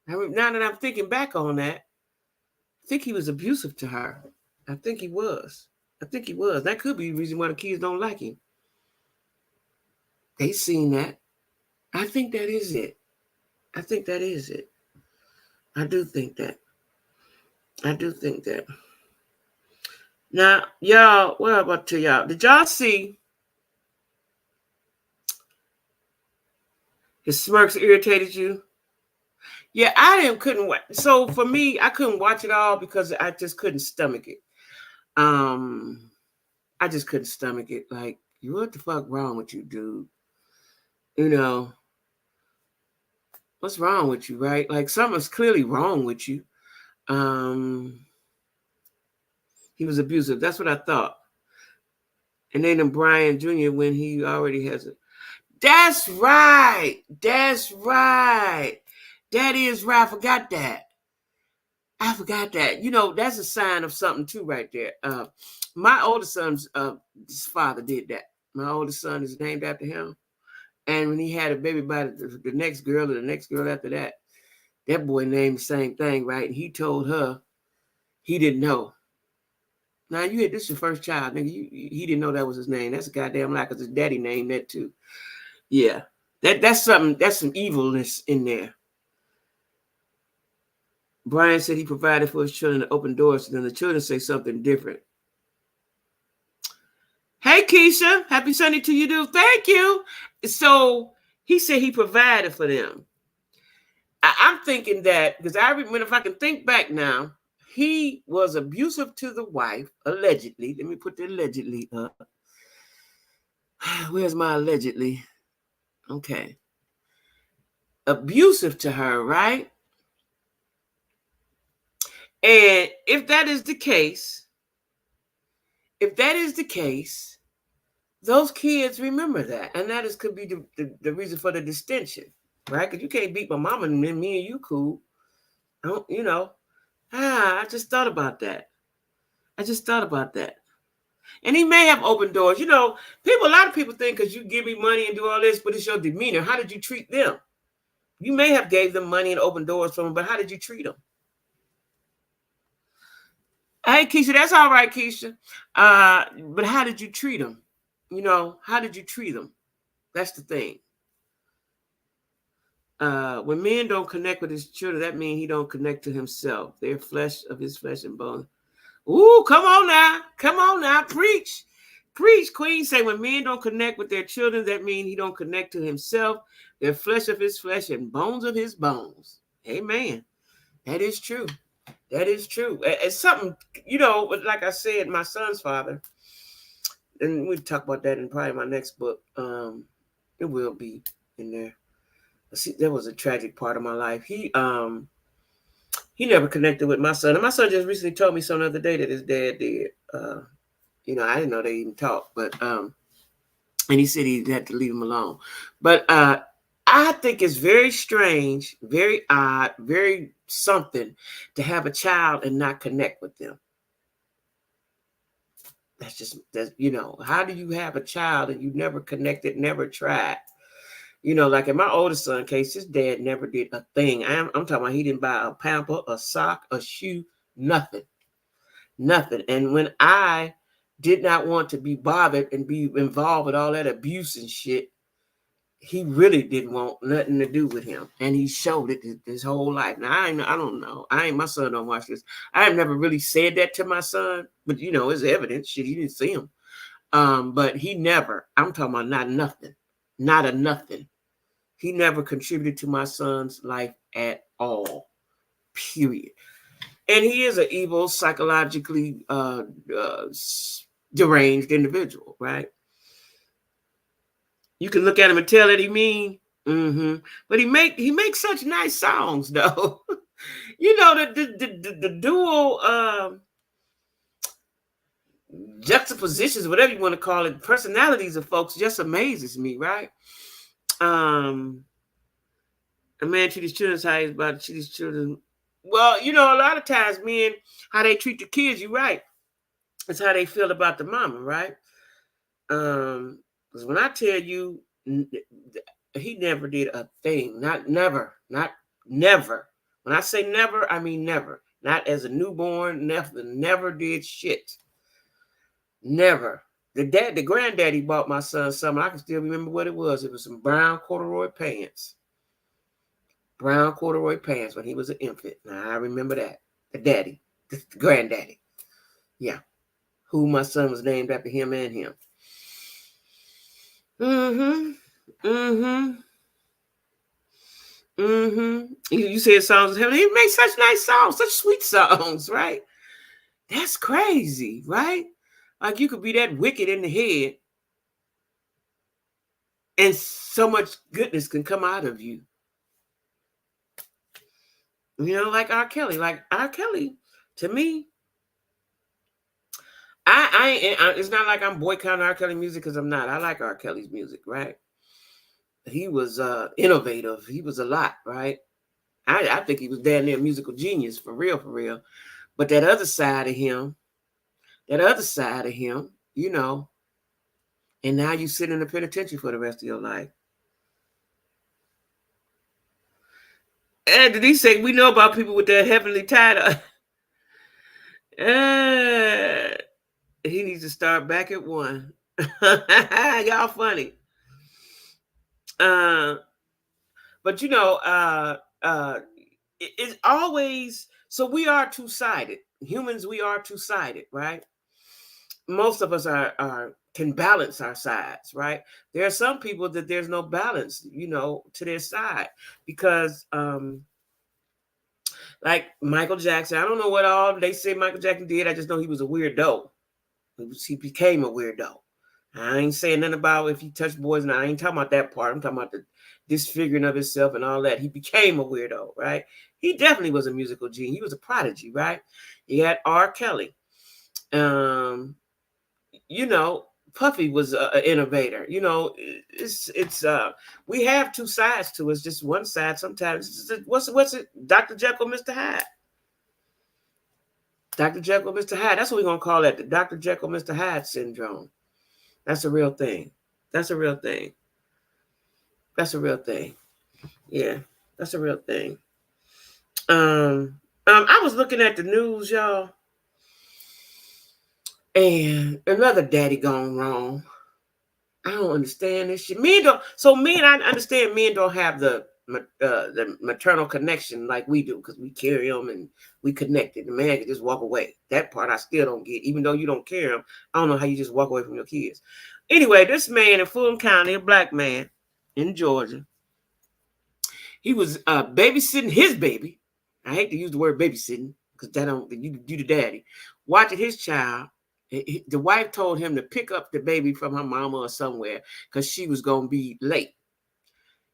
S1: Now that I'm thinking back on that, I think he was abusive to her. I think he was. That could be the reason why the kids don't like him. They seen that. I think that is it. I do think that. Now, y'all, what about to y'all? Did y'all see his smirks irritated you? Yeah, couldn't watch. So for me, I couldn't watch it all because I just couldn't stomach it. I just couldn't stomach it. Like, what the fuck wrong with you, dude? What's wrong with you, right? Like, something's clearly wrong with you. He was abusive. That's what I thought. And then Brian Jr. when he already has it. That's right. That is right. I forgot that. That's a sign of something too right there. My oldest son's father did that. My oldest son is named after him. And when he had a baby by the next girl or the next girl after that, that boy named the same thing, right? And he told her he didn't know. Now, this is your first child, nigga. He didn't know that was his name. That's a goddamn lie because his daddy named that too. Yeah. That's some evilness in there. Brian said he provided for his children to open doors, and then the children say something different. Hey, Keisha. Happy Sunday to you, dude. Thank you. So he said he provided for them. I'm thinking that, because if I can think back now, he was abusive to the wife, allegedly. Let me put the allegedly up. Where's my allegedly? Okay. Abusive to her, right? And if that is the case, those kids remember that. And that could be the reason for the distinction, right? Because you can't beat my mama and then me and you cool. I just thought about that. And he may have opened doors. You know, a lot of people think because you give me money and do all this, but it's your demeanor. How did you treat them? You may have gave them money and opened doors for them, but how did you treat them? Hey, Keisha, that's all right, Keisha. But how did you treat them? You know, how did you treat them? That's the thing. When men don't connect with his children, that means he don't connect to himself. They're flesh of his flesh and bone. Ooh, come on now, preach, Queen. Say when men don't connect with their children, that means he don't connect to himself. They're flesh of his flesh and bones of his bones. Amen. That is true. That is true. It's something, you know, like I said, my son's father, and we'll talk about that in probably my next book. It will be in there. See, there was a tragic part of my life. He never connected with my son. And my son just recently told me some other day that his dad did. You know, I didn't know they even talked, but and he said he had to leave him alone. But I think it's very strange, very odd, very something to have a child and not connect with them. That's you know, how do you have a child and you never connected, never tried? You know, like in my oldest son case, his dad never did a thing. I'm talking about he didn't buy a pamper, a sock, a shoe, nothing. Nothing. And when I did not want to be bothered and be involved with all that abuse and shit, he really didn't want nothing to do with him. And he showed it his whole life. Now, I don't know. My son don't watch this. I have never really said that to my son, but you know, it's evidence. Shit, he didn't see him. But he never, I'm talking about not nothing. Not a nothing. He never contributed to my son's life at all. Period. And he is an evil, psychologically deranged individual, right? You can look at him and tell that he mean. Mm-hmm. But he makes such nice songs, though. You know, the dual juxtapositions, whatever you want to call it, personalities of folks just amazes me, right? A man treat his children how he's about to treat his children. Well, you know, a lot of times men, how they treat the kids, you're right. It's how they feel about the mama, right? Because when I tell you, he never did a thing. Not never. When I say never, I mean never. Not as a newborn, never did shit. Never. The granddaddy bought my son something. I can still remember what it was. It was some brown corduroy pants. Brown corduroy pants when he was an infant. Now I remember that. The daddy, the granddaddy. Yeah. Who my son was named after him and him. You said songs of heaven. He makes such nice songs, such sweet songs, right? That's crazy, right? Like you could be that wicked in the head and so much goodness can come out of you. You know, like R. Kelly. Like R. Kelly, to me, it's not like I'm boycotting R. Kelly music because I'm not. I like R. Kelly's music, right? He was innovative. He was a lot, right? I think he was damn near a musical genius, for real. But that other side of him, you know, and now you sit in the penitentiary for the rest of your life. And did he say we know about people with their heavenly title? He needs to start back at one. Y'all funny. But you know, it's always so we are two-sided. Humans, we are two-sided, right? Most of us can balance our sides, right? There are some people that there's no balance, you know, to their side because like Michael Jackson, I don't know what all they say Michael Jackson did. I just know he was a weirdo. He became a weirdo. I ain't saying nothing about if he touched boys, and I ain't talking about that part. I'm talking about the disfiguring of himself and all that. He became a weirdo, right? He definitely was a musical genius. He was a prodigy, right? He had R. Kelly. You know, Puffy was an innovator. You know, it's we have two sides to it. It's just one side. Sometimes what's it? Dr. Jekyll, Mr. Hyde. Dr. Jekyll, Mr. Hyde. That's what we're going to call it. The Dr. Jekyll, Mr. Hyde syndrome. That's a real thing. That's a real thing. That's a real thing. Yeah, that's a real thing. I was looking at the news, y'all, and another daddy gone wrong. I don't understand this shit. Men don't. So men, I understand men don't have the maternal connection like we do because we carry them and we connected. The man can just walk away. That part I still don't get. Even though you don't carry them, I don't know how you just walk away from your kids. Anyway, this man in Fulton County, a black man in Georgia, he was babysitting his baby. I hate to use the word babysitting because that don't you the daddy watching his child. The wife told him to pick up the baby from her mama or somewhere because she was going to be late.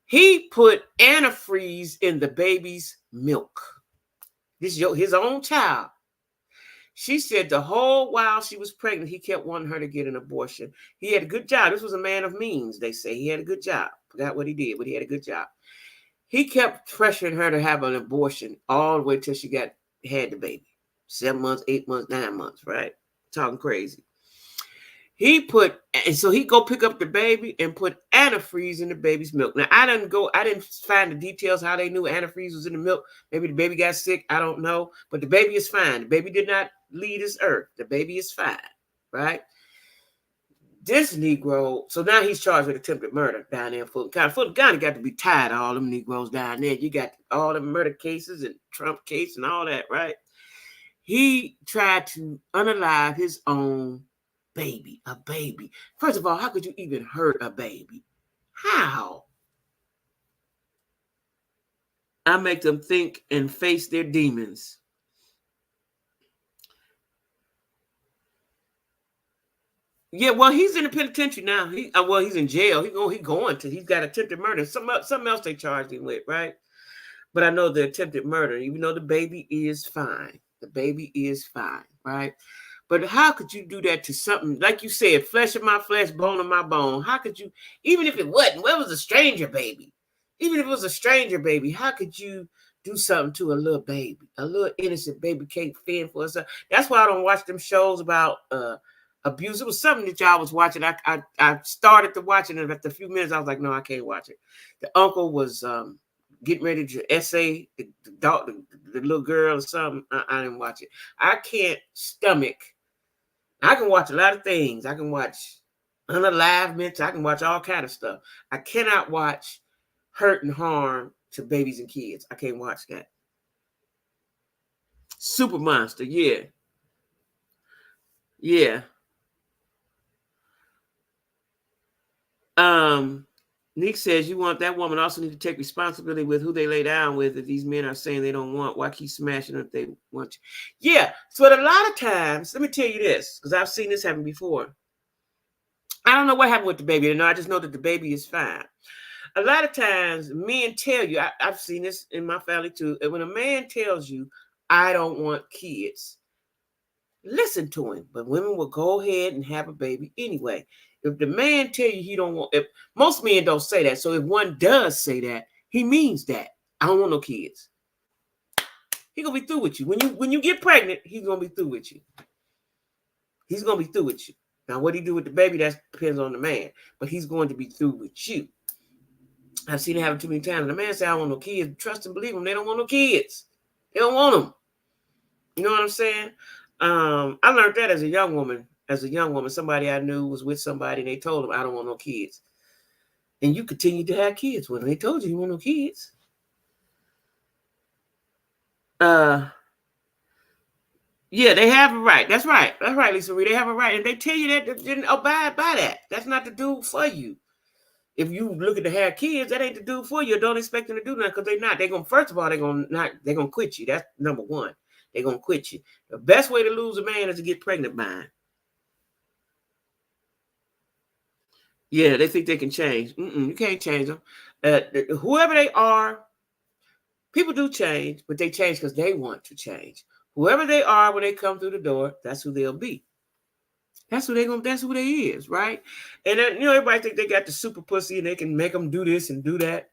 S1: He put antifreeze in the baby's milk. This is his own child. She said the whole while she was pregnant, he kept wanting her to get an abortion. He had a good job. This was a man of means, they say. He had a good job. Forgot what he did, but he had a good job. He kept pressuring her to have an abortion all the way till she had the baby. 7 months, 8 months, 9 months, right? Talking crazy. So he go pick up the baby and put antifreeze in the baby's milk. Now I didn't find the details how they knew antifreeze was in the milk. Maybe the baby got sick. I don't know. But the baby is fine. The baby did not leave this earth. The baby is fine, right? This Negro, so now he's charged with attempted murder down there in Fulton County. Fulton County got to be tired of all them Negroes down there. You got all the murder cases and Trump case and all that, right? He tried to unalive his own baby, a baby. First of all, how could you even hurt a baby? How? I make them think and face their demons. Yeah, well, he's in the penitentiary now. He's in jail. He's got attempted murder. Something else they charged him with, right? But I know the attempted murder, even though the baby is fine. The baby is fine, right? But how could you do that to something, like you said, flesh of my flesh, bone of my bone? How could you, even if it wasn't, well, it was a stranger baby. Even if it was a stranger baby, how could you do something to a little baby? A little innocent baby can't fend for herself. That's why I don't watch them shows about abuse. It was something that y'all was watching. I started to watch it, and after a few minutes, I was like, no, I can't watch it. The uncle was getting ready to essay the little girl or something. I didn't watch it. I can't stomach. I can watch a lot of things. I can watch unalivements. I can watch all kind of stuff. I cannot watch hurt and harm to babies and kids. I can't watch that. Super Monster, yeah. Yeah. Nick says you want that woman also need to take responsibility with who they lay down with. If these men are saying they don't want, why keep smashing if they want you? Yeah. So a lot of times, let me tell you this, because I've seen this happen before. I don't know what happened with the baby. I just know that the baby is fine. A lot of times men tell you, I've seen this in my family too. When a man tells you, I don't want kids, listen to him. But women will go ahead and have a baby anyway. If the man tell you he don't want, if most men don't say that. So if one does say that, he means that. I don't want no kids. He gonna be through with you. When you get pregnant, he's gonna be through with you. He's gonna be through with you. Now, what he do with the baby, that depends on the man. But he's going to be through with you. I've seen it happen too many times. The man say, I don't want no kids. Trust and believe them. They don't want no kids. They don't want them. You know what I'm saying? I learned that as a young woman. Somebody I knew was with somebody, and they told him, I don't want no kids. And you continue to have kids with them. They told you want no kids. Yeah, they have a right. That's right. That's right, Lisa Marie. They have a right. And they tell you that they didn't abide by that. That's not the dude for you. If you looking to have kids, that ain't the dude for you. Don't expect them to do nothing because they're not. They're gonna, first of all, they're gonna quit you. That's number one. They're gonna quit you. The best way to lose a man is to get pregnant by him. Yeah, they think they can change. You can't change them. Whoever they are, people do change, but they change because they want to change. Whoever they are when they come through the door, that's who they'll be. That's who they is, right? And then, everybody think they got the super pussy and they can make them do this and do that.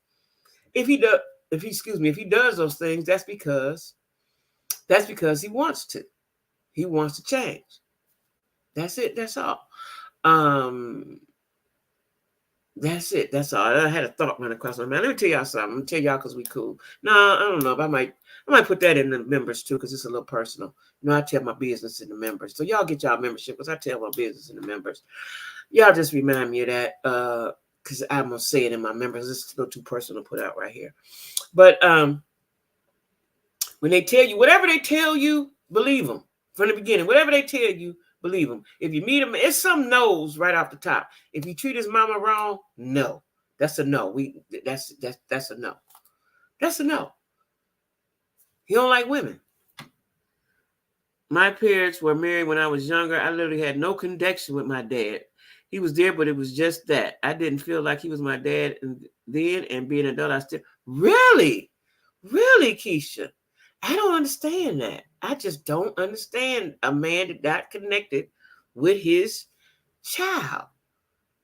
S1: If he does those things, that's because he wants to. He wants to change. That's it. That's all. Um, that's it. That's all. I had a thought run across my mind. Let me tell y'all something. I'm gonna tell y'all because we cool. No, I don't know. If I might put that in the members too because it's a little personal. I tell my business in the members. So y'all get y'all membership because I tell my business in the members. Y'all just remind me of that because I'm gonna say it in my members. It's a little too personal to put out right here. But when they tell you whatever they tell you, believe them from the beginning. Whatever they tell you, believe them. If you meet him, it's some no's right off the top. If you treat his mama wrong, no, that's a no. That's a no. That's a no. He don't like women. My parents were married when I was younger. I literally had no connection with my dad. He was there, but it was just that. I didn't feel like he was my dad then, and being an adult, I still really, Keisha. I don't understand that. I just don't understand a man that got connected with his child.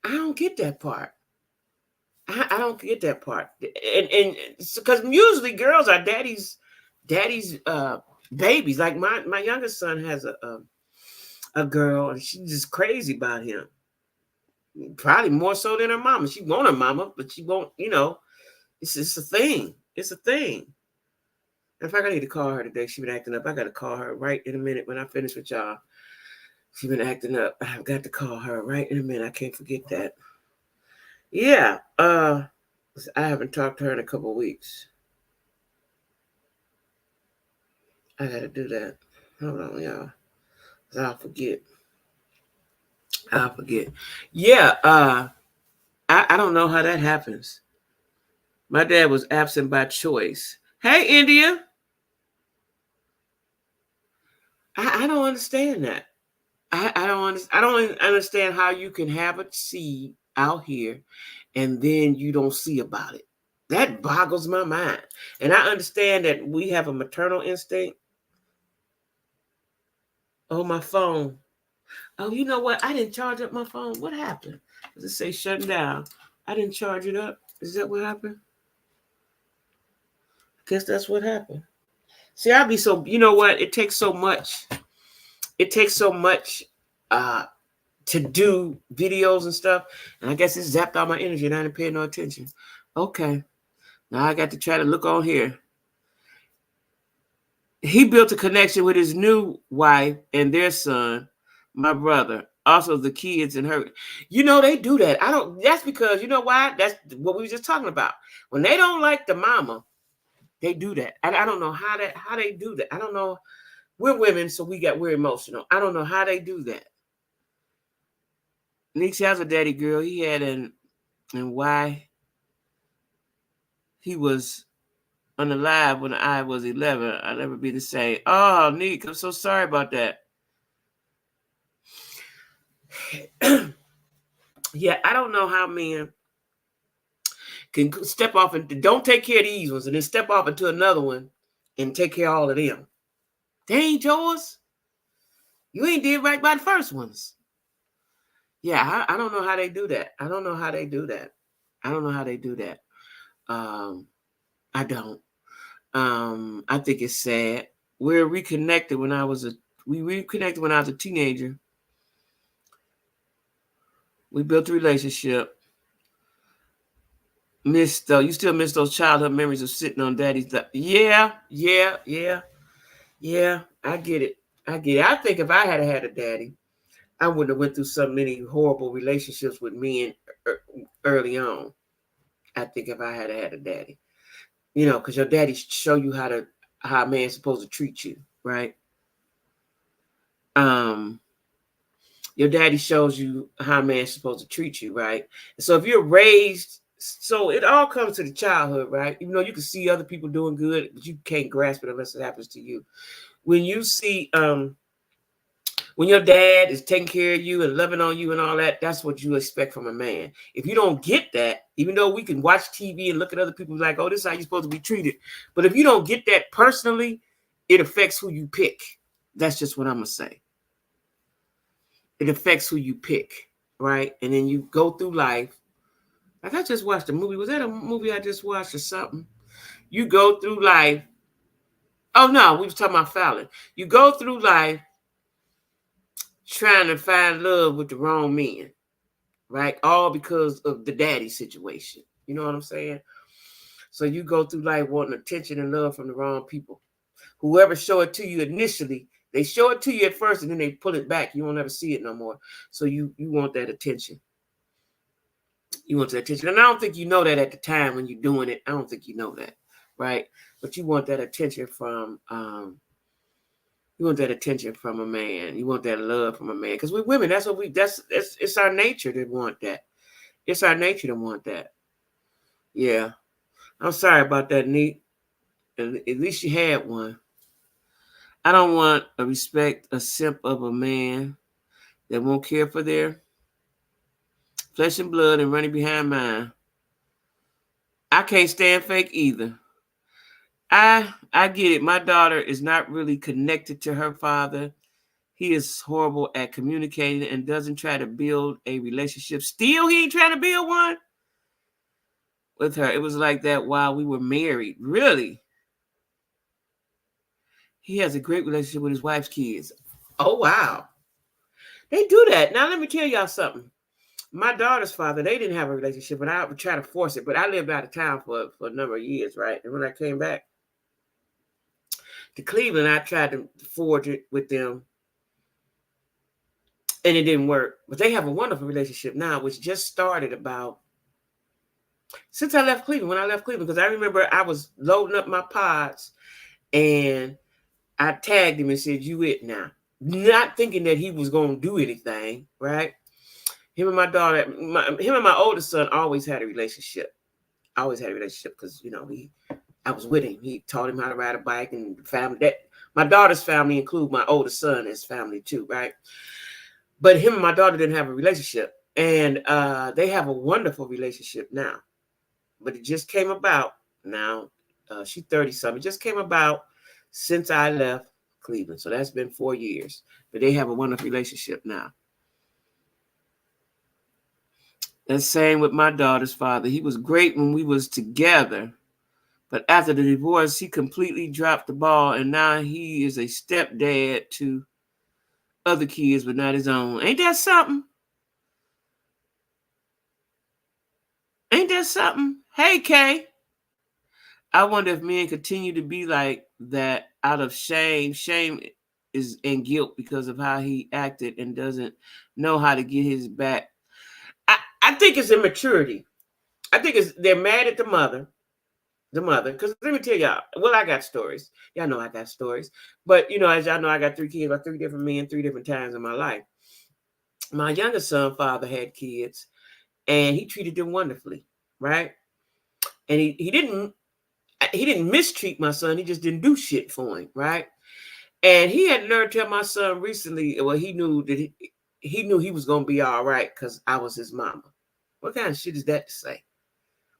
S1: I don't get that part. I don't get that part. And because usually girls are daddy's babies. Like my youngest son has a girl, and she's just crazy about him. Probably more so than her mama. She want her mama, but she won't. It's a thing. It's a thing. In fact, I need to call her today. She been acting up. I got to call her right in a minute when I finish with y'all. She been acting up. I've got to call her right in a minute. I can't forget that. Yeah. I haven't talked to her in a couple of weeks. I got to do that. Hold on, y'all. I'll forget. Yeah. I don't know how that happens. My dad was absent by choice. Hey, India. I don't understand that. I don't understand how you can have a seed out here and then you don't see about it. That boggles my mind. And I understand that we have a maternal instinct. Oh, my phone. Oh, you know what? I didn't charge up my phone. What happened? Does it say shutting down? I didn't charge it up. Is that what happened? I guess that's what happened. See, I'll be so, you know what? It takes so much. It takes so much to do videos and stuff. And I guess it zapped all my energy and I didn't pay no attention. Okay. Now I got to try to look on here. He built a connection with his new wife and their son, my brother. Also the kids and her. They do that. That's because, you know why? That's what we were just talking about. When they don't like the mama, they do that. And I don't know how they do that. I don't know. We're women, so we're emotional. I don't know how they do that. Nietzsche has a daddy girl. He had and why he was unalive when I was 11. I'll never be the same. Oh, Nick, I'm so sorry about that. Yeah, I don't know how men can step off and don't take care of these ones and then step off into another one and take care of all of them. They ain't yours. You ain't did right by the first ones. Yeah, I don't know how they do that. I don't. I don't. I think it's sad. We reconnected when I was a teenager. We built a relationship. You still miss those childhood memories of sitting on daddy's lap. Yeah. I get it. I think if I had had a daddy, I wouldn't have went through so many horrible relationships with men early on. I think if I had had a daddy, because your daddy show you how a man's supposed to treat you, right? Your daddy shows you how a man's supposed to treat you, right? So if you're raised, so it all comes to the childhood, right? Even though you can see other people doing good, but you can't grasp it unless it happens to you. When you see, when your dad is taking care of you and loving on you and all that, that's what you expect from a man. If you don't get that, even though we can watch TV and look at other people like, oh, this is how you're supposed to be treated. But if you don't get that personally, it affects who you pick. That's just what I'm going to say. It affects who you pick, right? And then you go through life. Like I just watched a movie. Was that a movie I just watched or something? You go through life. Oh, no, we was talking about Fallon. You go through life trying to find love with the wrong men, right? All because of the daddy situation. You know what I'm saying? So you go through life wanting attention and love from the wrong people. Whoever show it to you initially, they show it to you at first and then they pull it back. You won't ever see it no more. So you want that attention. You want that attention. And I don't think you know that at the time when you're doing it. I don't think you know that, right? But you want that attention from you want that attention from a man. You want that love from a man. Because we're women, that's what that's it's our nature to want that. It's our nature to want that. Yeah. I'm sorry about that, Neat. At least you had one. I don't want a simp of a man that won't care for their flesh and blood and running behind mine. I can't stand fake either. I get it. My daughter is not really connected to her father. He is horrible at communicating and doesn't try to build a relationship. Still, he ain't trying to build one with her. It was like that while we were married. Really? He has a great relationship with his wife's kids. Oh, wow. They do that. Now, let me tell y'all something. My daughter's father, they didn't have a relationship, but I would try to force it. But I lived out of town for a number of years, right? And when I came back to Cleveland, I tried to forge it with them, and it didn't work. But they have a wonderful relationship now, which just started about since I left Cleveland. When I left Cleveland, because I remember I was loading up my pods, and I tagged him and said, "You it now," not thinking that he was going to do anything, right? Him and my daughter, him and my oldest son always had a relationship. Always had a relationship because I was with him. He taught him how to ride a bike, and family. That my daughter's family include my oldest son as family too, right? But him and my daughter didn't have a relationship, and they have a wonderful relationship now. But it just came about now. She's 30 something. It just came about since I left Cleveland, so that's been 4 years. But they have a wonderful relationship now. And same with my daughter's father. He was great when we was together, but after the divorce, he completely dropped the ball, and now he is a stepdad to other kids, but not his own. Ain't that something? Ain't that something? Hey, Kay. I wonder if men continue to be like that out of shame. Shame is and guilt because of how he acted and doesn't know how to get his back. I think it's immaturity. I think they're mad at the mother. Because let me tell y'all, well, I got stories. Y'all know I got stories. But, as y'all know, I got 3 kids by 3 different men, 3 different times in my life. My youngest son father had kids, and he treated them wonderfully, right? And he didn't mistreat my son. He just didn't do shit for him, right? And he had learned to tell my son recently, well, he knew that he knew he was going to be all right because I was his mama. What kind of shit is that to say?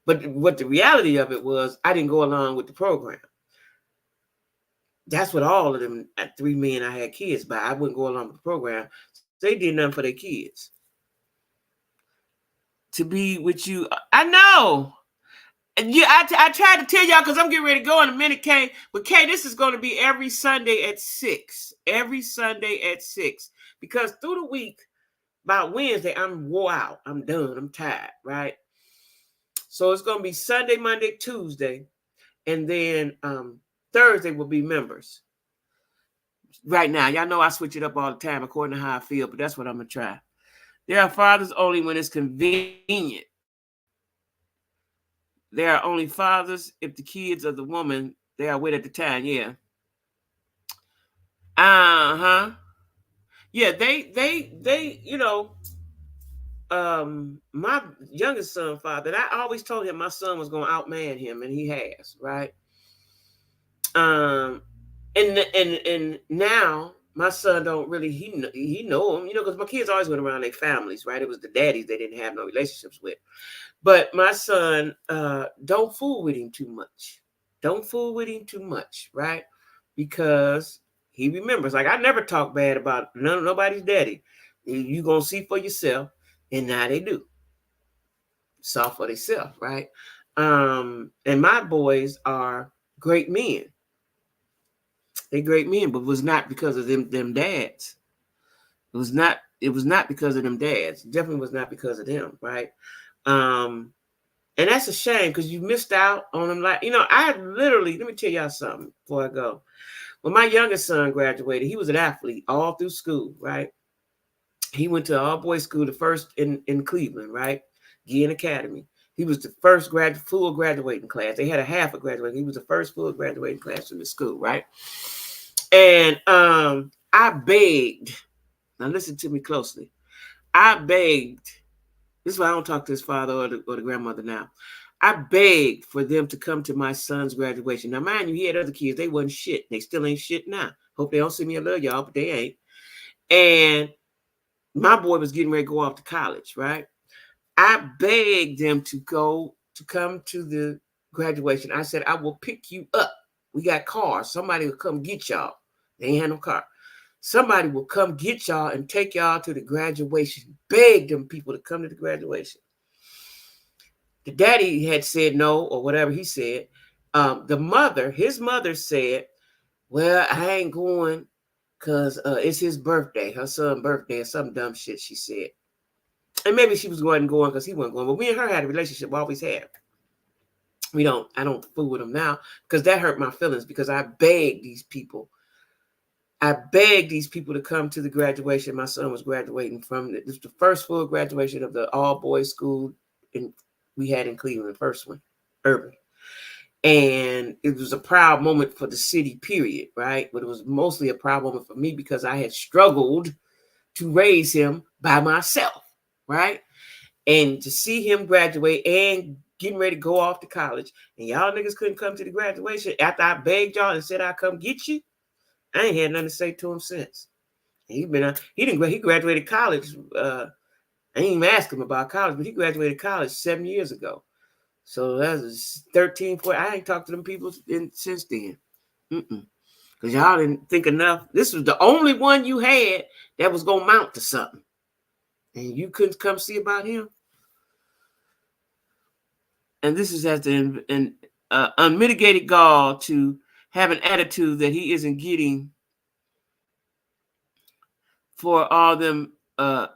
S1: But what the reality of it was, I didn't go along with the program. That's what all of them 3 men I had kids by. I wouldn't go along with the program. So they did nothing for their kids. To be with you, I know. Yeah, I tried to tell y'all because I'm getting ready to go in a minute, Kay. But Kay, this is going to be every Sunday at 6. Every Sunday at 6. Because through the week, by Wednesday, I'm wore out. I'm done. I'm tired, right? So it's going to be Sunday, Monday, Tuesday. And then Thursday will be members. Right now, y'all know I switch it up all the time according to how I feel, but that's what I'm going to try. There are fathers only when it's convenient. There are only fathers if the kids of the woman they are with at the time. Yeah. Uh-huh. Yeah, they, my youngest son father, I always told him my son was going to outman him, and he has, right? And now my son don't really, he know him, because my kids always went around their families, right? It was the daddies they didn't have no relationships with. But my son, don't fool with him too much. Don't fool with him too much, right? Because he remembers. Like, I never talk bad about nobody's daddy. You gonna see for yourself, and now they do. Saw for themselves, right? And my boys are great men. They great men, but was not because of them dads. It was not because of them dads. It definitely was not because of them, right? And that's a shame because you missed out on them. Like, I literally, let me tell y'all something before I go. When my youngest son graduated, he was an athlete all through school, right? He went to all boys school, the first in Cleveland, right? Gideon Academy. He was the first full graduating class. They had a half a graduating. He was the first full graduating class in the school, right? And I begged. Now listen to me closely. I begged. This is why I don't talk to his father or the grandmother now. I begged for them to come to my son's graduation. Now, mind you, he had other kids. They wasn't shit. They still ain't shit now. Hope they don't see me. I love y'all, but they ain't. And my boy was getting ready to go off to college, right? I begged them to come to the graduation. I said, I will pick you up. We got cars. Somebody will come get y'all. They ain't had no car. Somebody will come get y'all and take y'all to the graduation. Beg them people to come to the graduation. The daddy had said no or whatever he said. His mother said, well, I ain't going because it's his birthday, her son's birthday, or some dumb shit she said. And maybe she was going because he wasn't going. But me and her had a relationship, always had. I don't fool with him now because that hurt my feelings because I begged these people. To come to the graduation. My son was graduating from it was the first full graduation of the all boys school we had in Cleveland, first one, urban. And it was a proud moment for the city, period, right? But it was mostly a proud moment for me because I had struggled to raise him by myself, right? And to see him graduate and getting ready to go off to college, and y'all niggas couldn't come to the graduation after I begged y'all and said I'd come get you. I ain't had nothing to say to him since. He graduated college. I ain't even asked him about college, but he graduated college 7 years ago. So that was 13, 14. I ain't talked to them people since then. Because y'all didn't think enough. This was the only one you had that was going to mount to something. And you couldn't come see about him. And this is as an unmitigated gall to have an attitude that he isn't getting for all them, for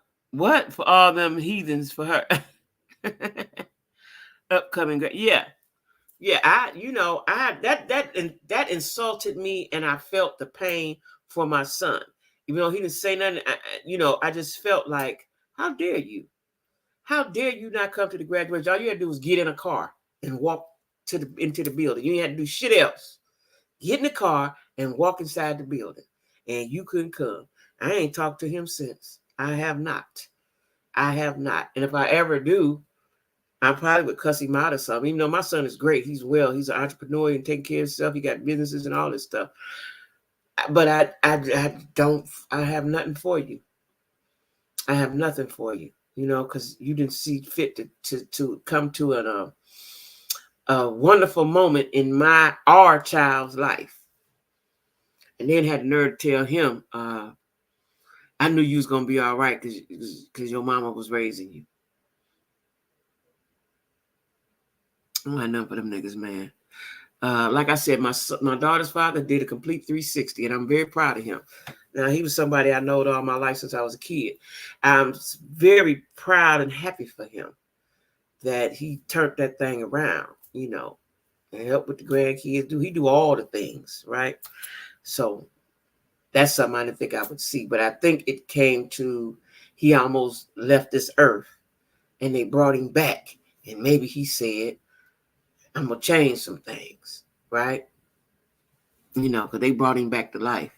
S1: all them heathens for her upcoming. Yeah. That insulted me, and I felt the pain for my son. Even though he didn't say nothing, I just felt like, how dare you? How dare you not come to the graduation? All you had to do was get in a car and walk into the building. You ain't had to do shit else. Get in the car and walk inside the building, and you couldn't come. I ain't talked to him since. I have not. And if I ever do, I probably would cuss him out or something. Even though my son is great. He's well. He's an entrepreneur and taking care of himself. He got businesses and all this stuff. But I have nothing for you. I have nothing for you, because you didn't see fit to come to a wonderful moment in our child's life. And then had the nerve to tell him, I knew you was going to be all right because your mama was raising you. I don't have nothing for them niggas, man. Like I said, my daughter's father did a complete 360, and I'm very proud of him. Now, he was somebody I known all my life since I was a kid. I'm very proud and happy for him that he turned that thing around, and help with the grandkids. He do all the things, right? So that's something I didn't think I would see. But I think it came to he almost left this earth, and they brought him back. And maybe he said, I'm going to change some things, right? Because they brought him back to life.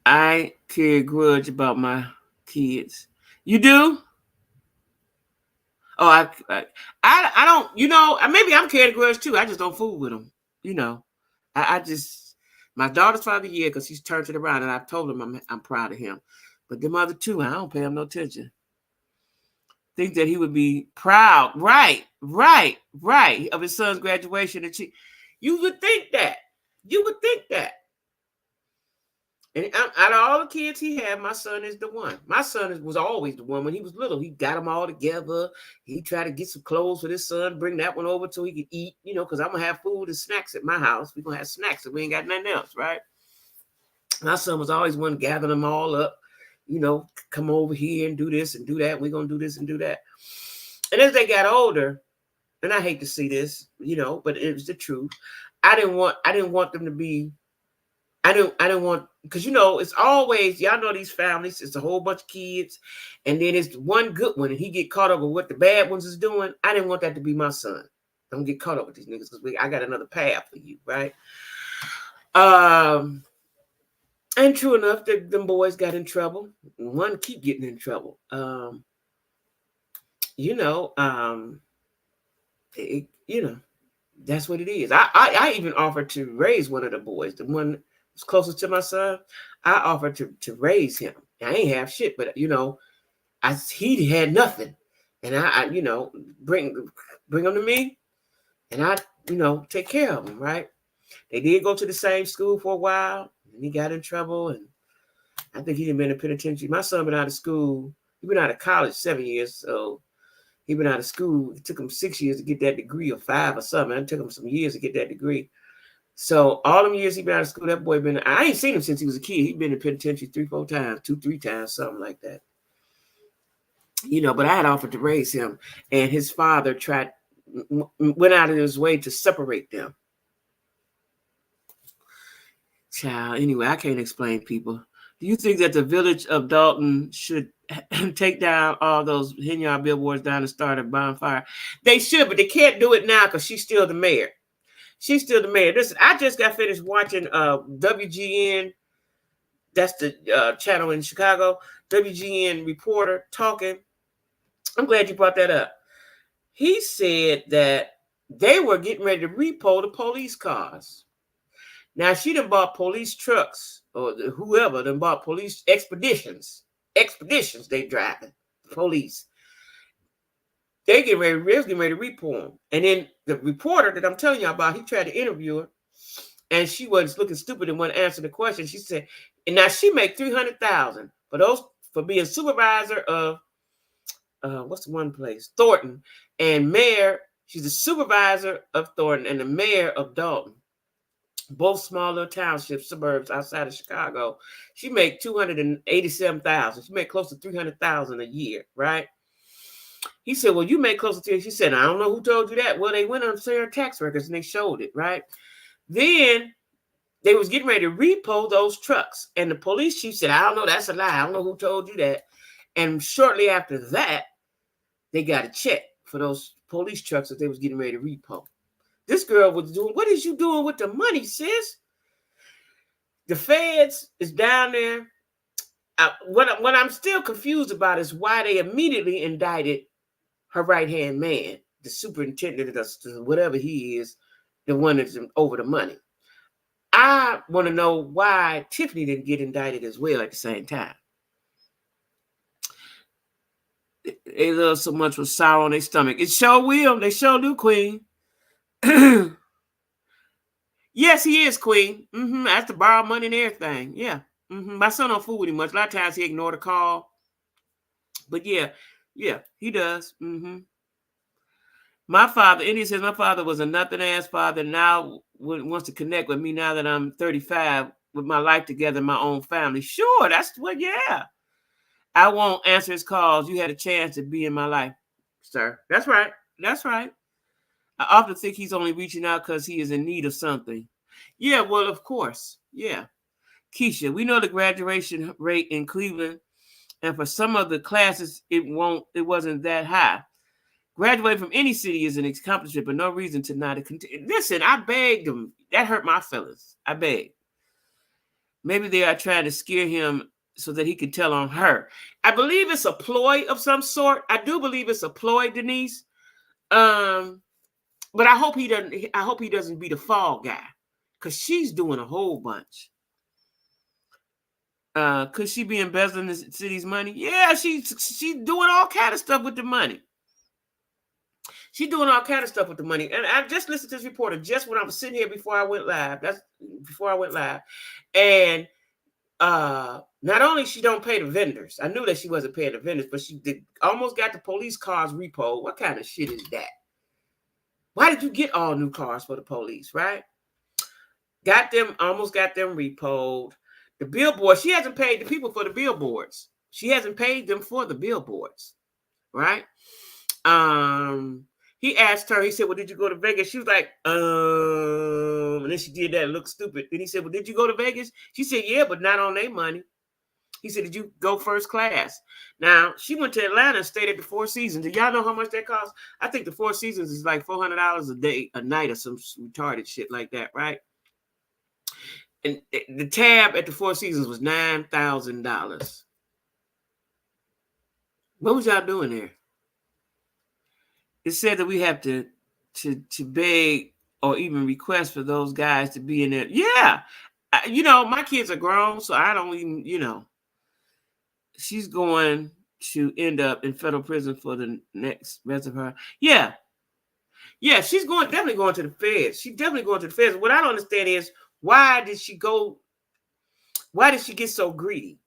S1: I carry a grudge about my kids. You do? Oh, I don't, maybe I'm carrying a grudge too. I just don't fool with them. My daughter's father, yeah, because he's turned it around, and I've told him I'm proud of him. But them other two, I don't pay him no attention. Think that he would be proud, right, of his son's graduation. And you would think that. And out of all the kids he had, my son is the one. My son was always the one. When he was little, he got them all together. He tried to get some clothes for his son, bring that one over so he could eat, because I'm going to have food and snacks at my house. We're going to have snacks and we ain't got nothing else, right? My son was always one gathering them all up, come over here and do this and do that. We're going to do this and do that. And as they got older, and I hate to see this, but it was the truth. I didn't want them to be, I didn't want, because, it's always, y'all know these families, it's a whole bunch of kids. And then it's one good one and he get caught up with what the bad ones is doing. I didn't want that to be my son. Don't get caught up with these niggas because I got another path for you, right? And true enough, them boys got in trouble. One keep getting in trouble. That's what it is. I even offered to raise one of the boys, the one who's closest to my son. I offered to raise him. I ain't have shit, but he had nothing, and I bring him to me, and I take care of him. Right? They did go to the same school for a while, and he got in trouble, and I think he'd been in penitentiary. My son been out of school. He been out of college 7 years, so he been out of school. It took him 6 years to get that degree, or 5 or something. It took him some years to get that degree. So all them years he been out of school, that boy I ain't seen him since he was a kid. He been in penitentiary 3-4 times, 2-3 times, something like that. But I had offered to raise him, and his father went out of his way to separate them. Child, anyway, I can't explain people. Do you think that the village of Dalton should take down all those Henyard billboards down and start a bonfire? They should, but they can't do it now because she's still the mayor. She's still the mayor. Listen, I just got finished watching WGN. That's the channel in Chicago. WGN reporter talking. I'm glad you brought that up. He said that they were getting ready to repo the police cars. Now, she done bought police trucks, or whoever done bought police expeditions they driving, police. They getting ready to repo them. And then the reporter that I'm telling you about, he tried to interview her, and she was looking stupid and wouldn't answer the question. She said, and now she make $300,000 for being supervisor of what's the one place? Thornton, and mayor. She's the supervisor of Thornton and the mayor of Dalton. Both smaller townships, suburbs outside of Chicago. She make $287,000. She make close to $300,000 a year, right? He said, well, you make close to 10. She said, I don't know who told you that. Well, they went on their tax records and they showed it, right? Then they was getting ready to repo those trucks. And the police chief said, I don't know, that's a lie. I don't know who told you that. And shortly after that, they got a check for those police trucks that they was getting ready to repo. This girl was doing, what is you doing with the money, sis? The feds is down there. What I'm still confused about is why they immediately indicted her right-hand man, the superintendent, whatever he is, the one that's over the money. I want to know why Tiffany didn't get indicted as well at the same time. They love so much with sour on their stomach. It sure will. They sure do, Queen. Yes, he is, Queen. I have to borrow money and everything. Yeah. My son don't fool with him much. A lot of times he ignore the call. But yeah, he does. My father, India says, my father was a nothing-ass father. Now wants to connect with me now that I'm 35 with my life together, my own family. Sure, that's what, yeah. I won't answer his calls. You had a chance to be in my life, sir. That's right. That's right. I often think he's only reaching out because he is in need of something. Yeah, well, of course. Yeah. Keisha, we know the graduation rate in Cleveland, and for some of the classes, it wasn't that high. Graduating from any city is an accomplishment, but no reason to not continue. Listen, I begged him. That hurt my feelings. I begged. Maybe they are trying to scare him so that he could tell on her. I believe it's a ploy of some sort. I do believe it's a ploy, Denise. But I hope he doesn't be the fall guy, because she's doing a whole bunch. Could she be embezzling the city's money? Yeah, she's doing all kind of stuff with the money. She's doing all kind of stuff with the money. And I just listened to this reporter just when I was sitting here before I went live. That's before I went live. And not only she don't pay the vendors. I knew that she wasn't paying the vendors, but she almost got the police cars repoed. What kind of shit is that? Why did you get all new cars for the police, right? Almost got them repoed. The billboard, she hasn't paid the people for the billboards. She hasn't paid them for the billboards, right? He asked her, he said, well, did you go to Vegas? She was like, and then she did that, look stupid. Then he said, well, did you go to Vegas? She said, yeah, but not on their money. He said, did you go first class? Now, she went to Atlanta and stayed at the Four Seasons. Do y'all know how much that costs? I think the Four Seasons is like $400 a night or some retarded shit like that, right? And the tab at the Four Seasons was $9,000. What was y'all doing there? It said that we have to beg or even request for those guys to be in there. Yeah. My kids are grown, so I don't even, she's going to end up in federal prison for the next rest of her. Yeah. Yeah, she's definitely going to the feds. She's definitely going to the feds. What I don't understand is, why did she get so greedy?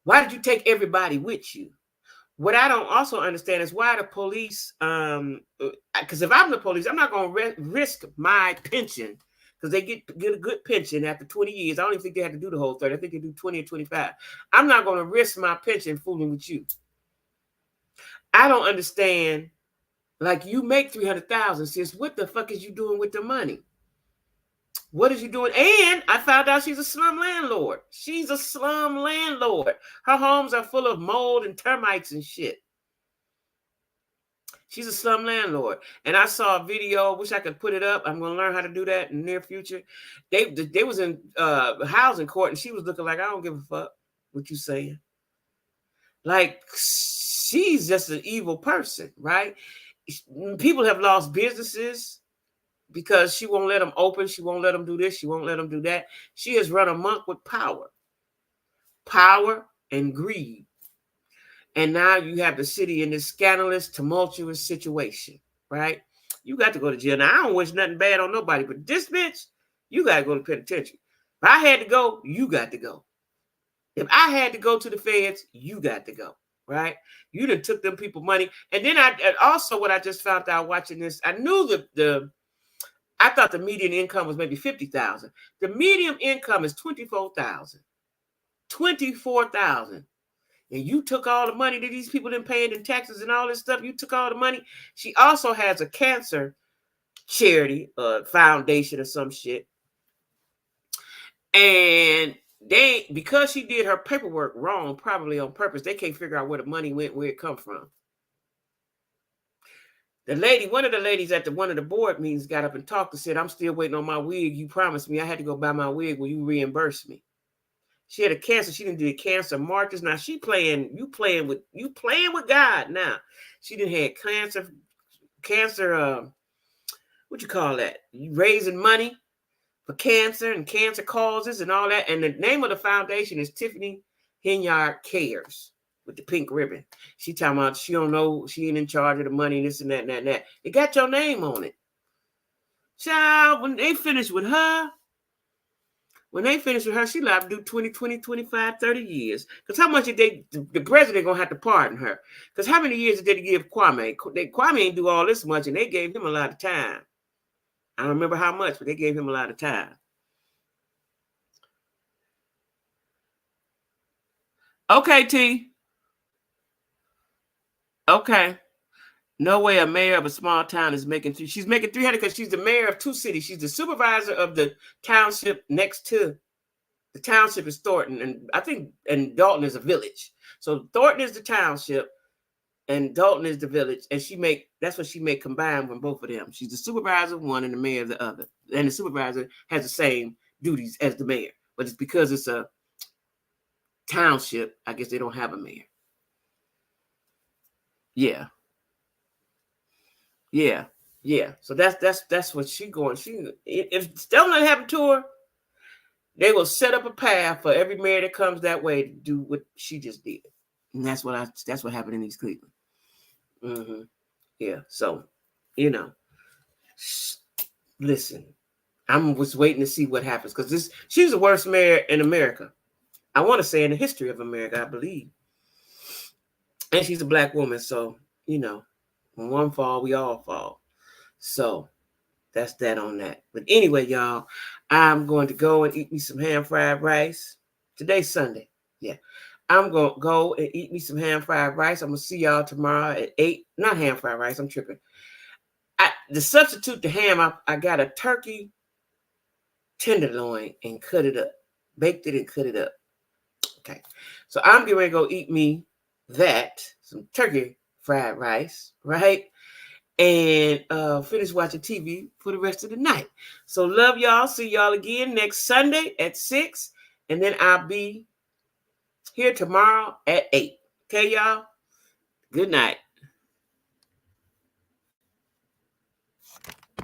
S1: Why did you take everybody with you? What I don't also understand is why the police, because if I'm the police, I'm not going to risk my pension, because they get a good pension after 20 years. I don't even think they have to do the whole 30. I think they do 20 or 25. I'm not going to risk my pension fooling with you. I don't understand. Like, you make $300,000, sis. What the fuck is you doing with the money? What is you doing? And I found out she's a slum landlord. She's a slum landlord. Her homes are full of mold and termites and shit. She's a slum landlord. And I saw a video, wish I could put it up. I'm going to learn how to do that in the near future. They was in housing court, and she was looking like, I don't give a fuck what you saying. Like, she's just an evil person, right? People have lost businesses because she won't let them open. She won't let them do this. She won't let them do that. She has run amok with power and greed. And now you have the city in this scandalous, tumultuous situation, right? You got to go to jail. Now, I don't wish nothing bad on nobody, but this bitch, you got to go to penitentiary. If I had to go, you got to go. If I had to go to the feds, you got to go, right? You done took them people money. And then also what I just found out watching this, I knew I thought the median income was maybe $50,000. The median income is $24,000. $24,000. And you took all the money that these people didn't pay in taxes and all this stuff. You took all the money. She also has a cancer charity, foundation or some shit. And because she did her paperwork wrong, probably on purpose, they can't figure out where the money went, where it come from. One of the ladies at one of the board meetings got up and talked and said, I'm still waiting on my wig. You promised me I had to go buy my wig. Will you reimburse me? She had a cancer. She didn't do the cancer marches. Now you playing with God now. She didn't have cancer, what you call that? You raising money for cancer and cancer causes and all that. And the name of the foundation is Tiffany Henyard Cares, with the pink ribbon. She talking about she don't know, she ain't in charge of the money, this and that and that and that. It got your name on it. Child, when they finish with her, she liable to do 20, 25, 30 years. Because how much did the president going to have to pardon her? Because how many years did they give Kwame? Kwame ain't do all this much, and they gave him a lot of time. I don't remember how much, but they gave him a lot of time. Okay, T. Okay. No way a mayor of a small town is making she's making 300 because she's the mayor of two cities. She's the supervisor of the township next to the township is Thornton, and I think Dalton is a village. So Thornton is the township and Dalton is the village, and that's what she may combine from both of them. She's the supervisor of one and the mayor of the other. And the supervisor has the same duties as the mayor, but it's because it's a township, I guess they don't have a mayor. Yeah. So that's what she's going. If something happened to her, they will set up a path for every mayor that comes that way to do what she just did. And that's what happened in East Cleveland. Mm-hmm. Yeah. So, listen, I'm just waiting to see what happens, because she's the worst mayor in America. I want to say in the history of America, I believe. And she's a black woman. So, when one fall, we all fall. So that's that on that. But anyway, y'all, I'm going to go and eat me some ham fried rice. Today's Sunday. Yeah. I'm going to go and eat me some ham fried rice. I'm going to see y'all tomorrow at 8. Not ham fried rice. I'm tripping. To substitute the ham, I got a turkey tenderloin and cut it up. Baked it and cut it up. Okay. So I'm getting ready to go eat me that, some turkey fried rice, right? And finish watching TV for the rest of the night. So love y'all. See y'all again next Sunday at 6. And then I'll be here tomorrow at 8. Okay, y'all? Good night.